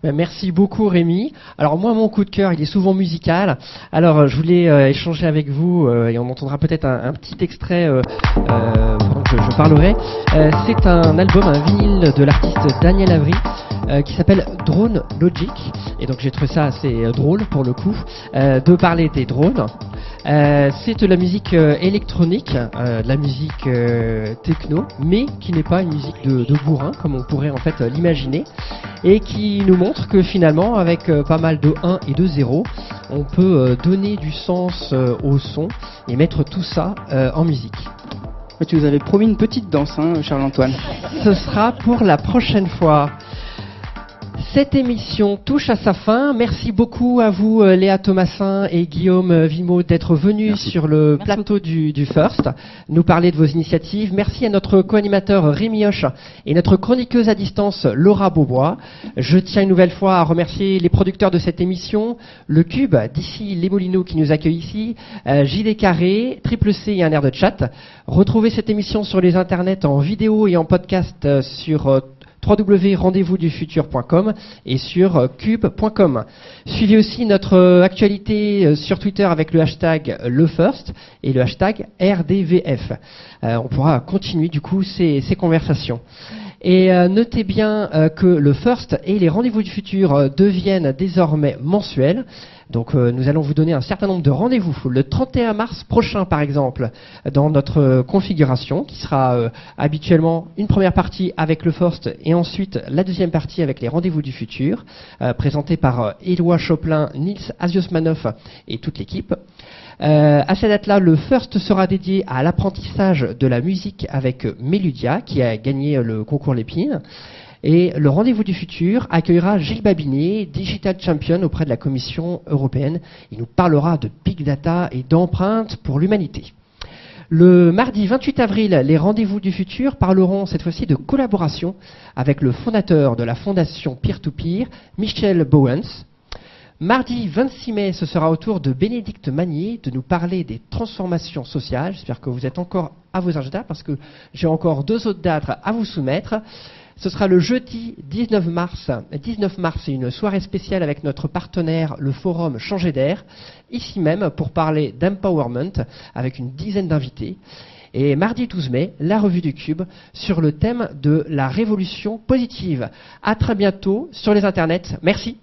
Merci beaucoup Rémi. Alors moi mon coup de cœur il est souvent musical. Alors je voulais échanger avec vous et on entendra peut-être un petit extrait pendant que je parlerai. C'est un album, un vinyle de l'artiste Daniel Avery qui s'appelle Drone Logic. Et donc j'ai trouvé ça assez drôle pour le coup de parler des drones. C'est de la musique électronique, de la musique techno, mais qui n'est pas une musique de bourrin comme on pourrait en fait l'imaginer, et qui nous montre que finalement avec pas mal de 1 et de 0, on peut donner du sens au son et mettre tout ça en musique. Tu nous avais promis une petite danse, hein, Charles-Antoine. Ce sera pour la prochaine fois. Cette émission touche à sa fin. Merci beaucoup à vous, Léa Thomasin et Guillaume Vimot, d'être venus sur le plateau du First, nous parler de vos initiatives. Merci à notre co-animateur Rémi Hoche et notre chroniqueuse à distance Laura Beaubois. Je tiens une nouvelle fois à remercier les producteurs de cette émission, le Cube, d'ici Les Moulineaux qui nous accueille ici, JD Carré, Triple C et un air de chat. Retrouvez cette émission sur les internets en vidéo et en podcast sur www.rendezvousdufutur.com et sur cube.com. Suivez aussi notre actualité sur Twitter avec le hashtag LeFirst et le hashtag RDVF. On pourra continuer du coup ces conversations. Et notez bien que le First et les Rendez-vous du Futur deviennent désormais mensuels. Donc nous allons vous donner un certain nombre de rendez-vous. Le 31 mars prochain, par exemple, dans notre configuration, qui sera habituellement une première partie avec le First et ensuite la deuxième partie avec les Rendez-vous du Futur, présentés par Éloi Choplin, Nils Asiosmanov et toute l'équipe. À cette date-là, le First sera dédié à l'apprentissage de la musique avec Meludia, qui a gagné le concours Lépine. Et le Rendez-vous du Futur accueillera Gilles Babinet, Digital Champion auprès de la Commission européenne. Il nous parlera de Big Data et d'empreintes pour l'humanité. Le mardi 28 avril, les Rendez-vous du Futur parleront cette fois-ci de collaboration avec le fondateur de la fondation Peer-to-Peer, Michel Bowens. Mardi 26 mai, ce sera au tour de Bénédicte Magnier de nous parler des transformations sociales. J'espère que vous êtes encore à vos agendas parce que j'ai encore 2 autres dates à vous soumettre. Ce sera le jeudi 19 mars. 19 mars, c'est une soirée spéciale avec notre partenaire, le forum Changer d'air, ici même pour parler d'empowerment avec une dizaine d'invités. Et mardi 12 mai, la revue du Cube sur le thème de la révolution positive. À très bientôt sur les internets. Merci.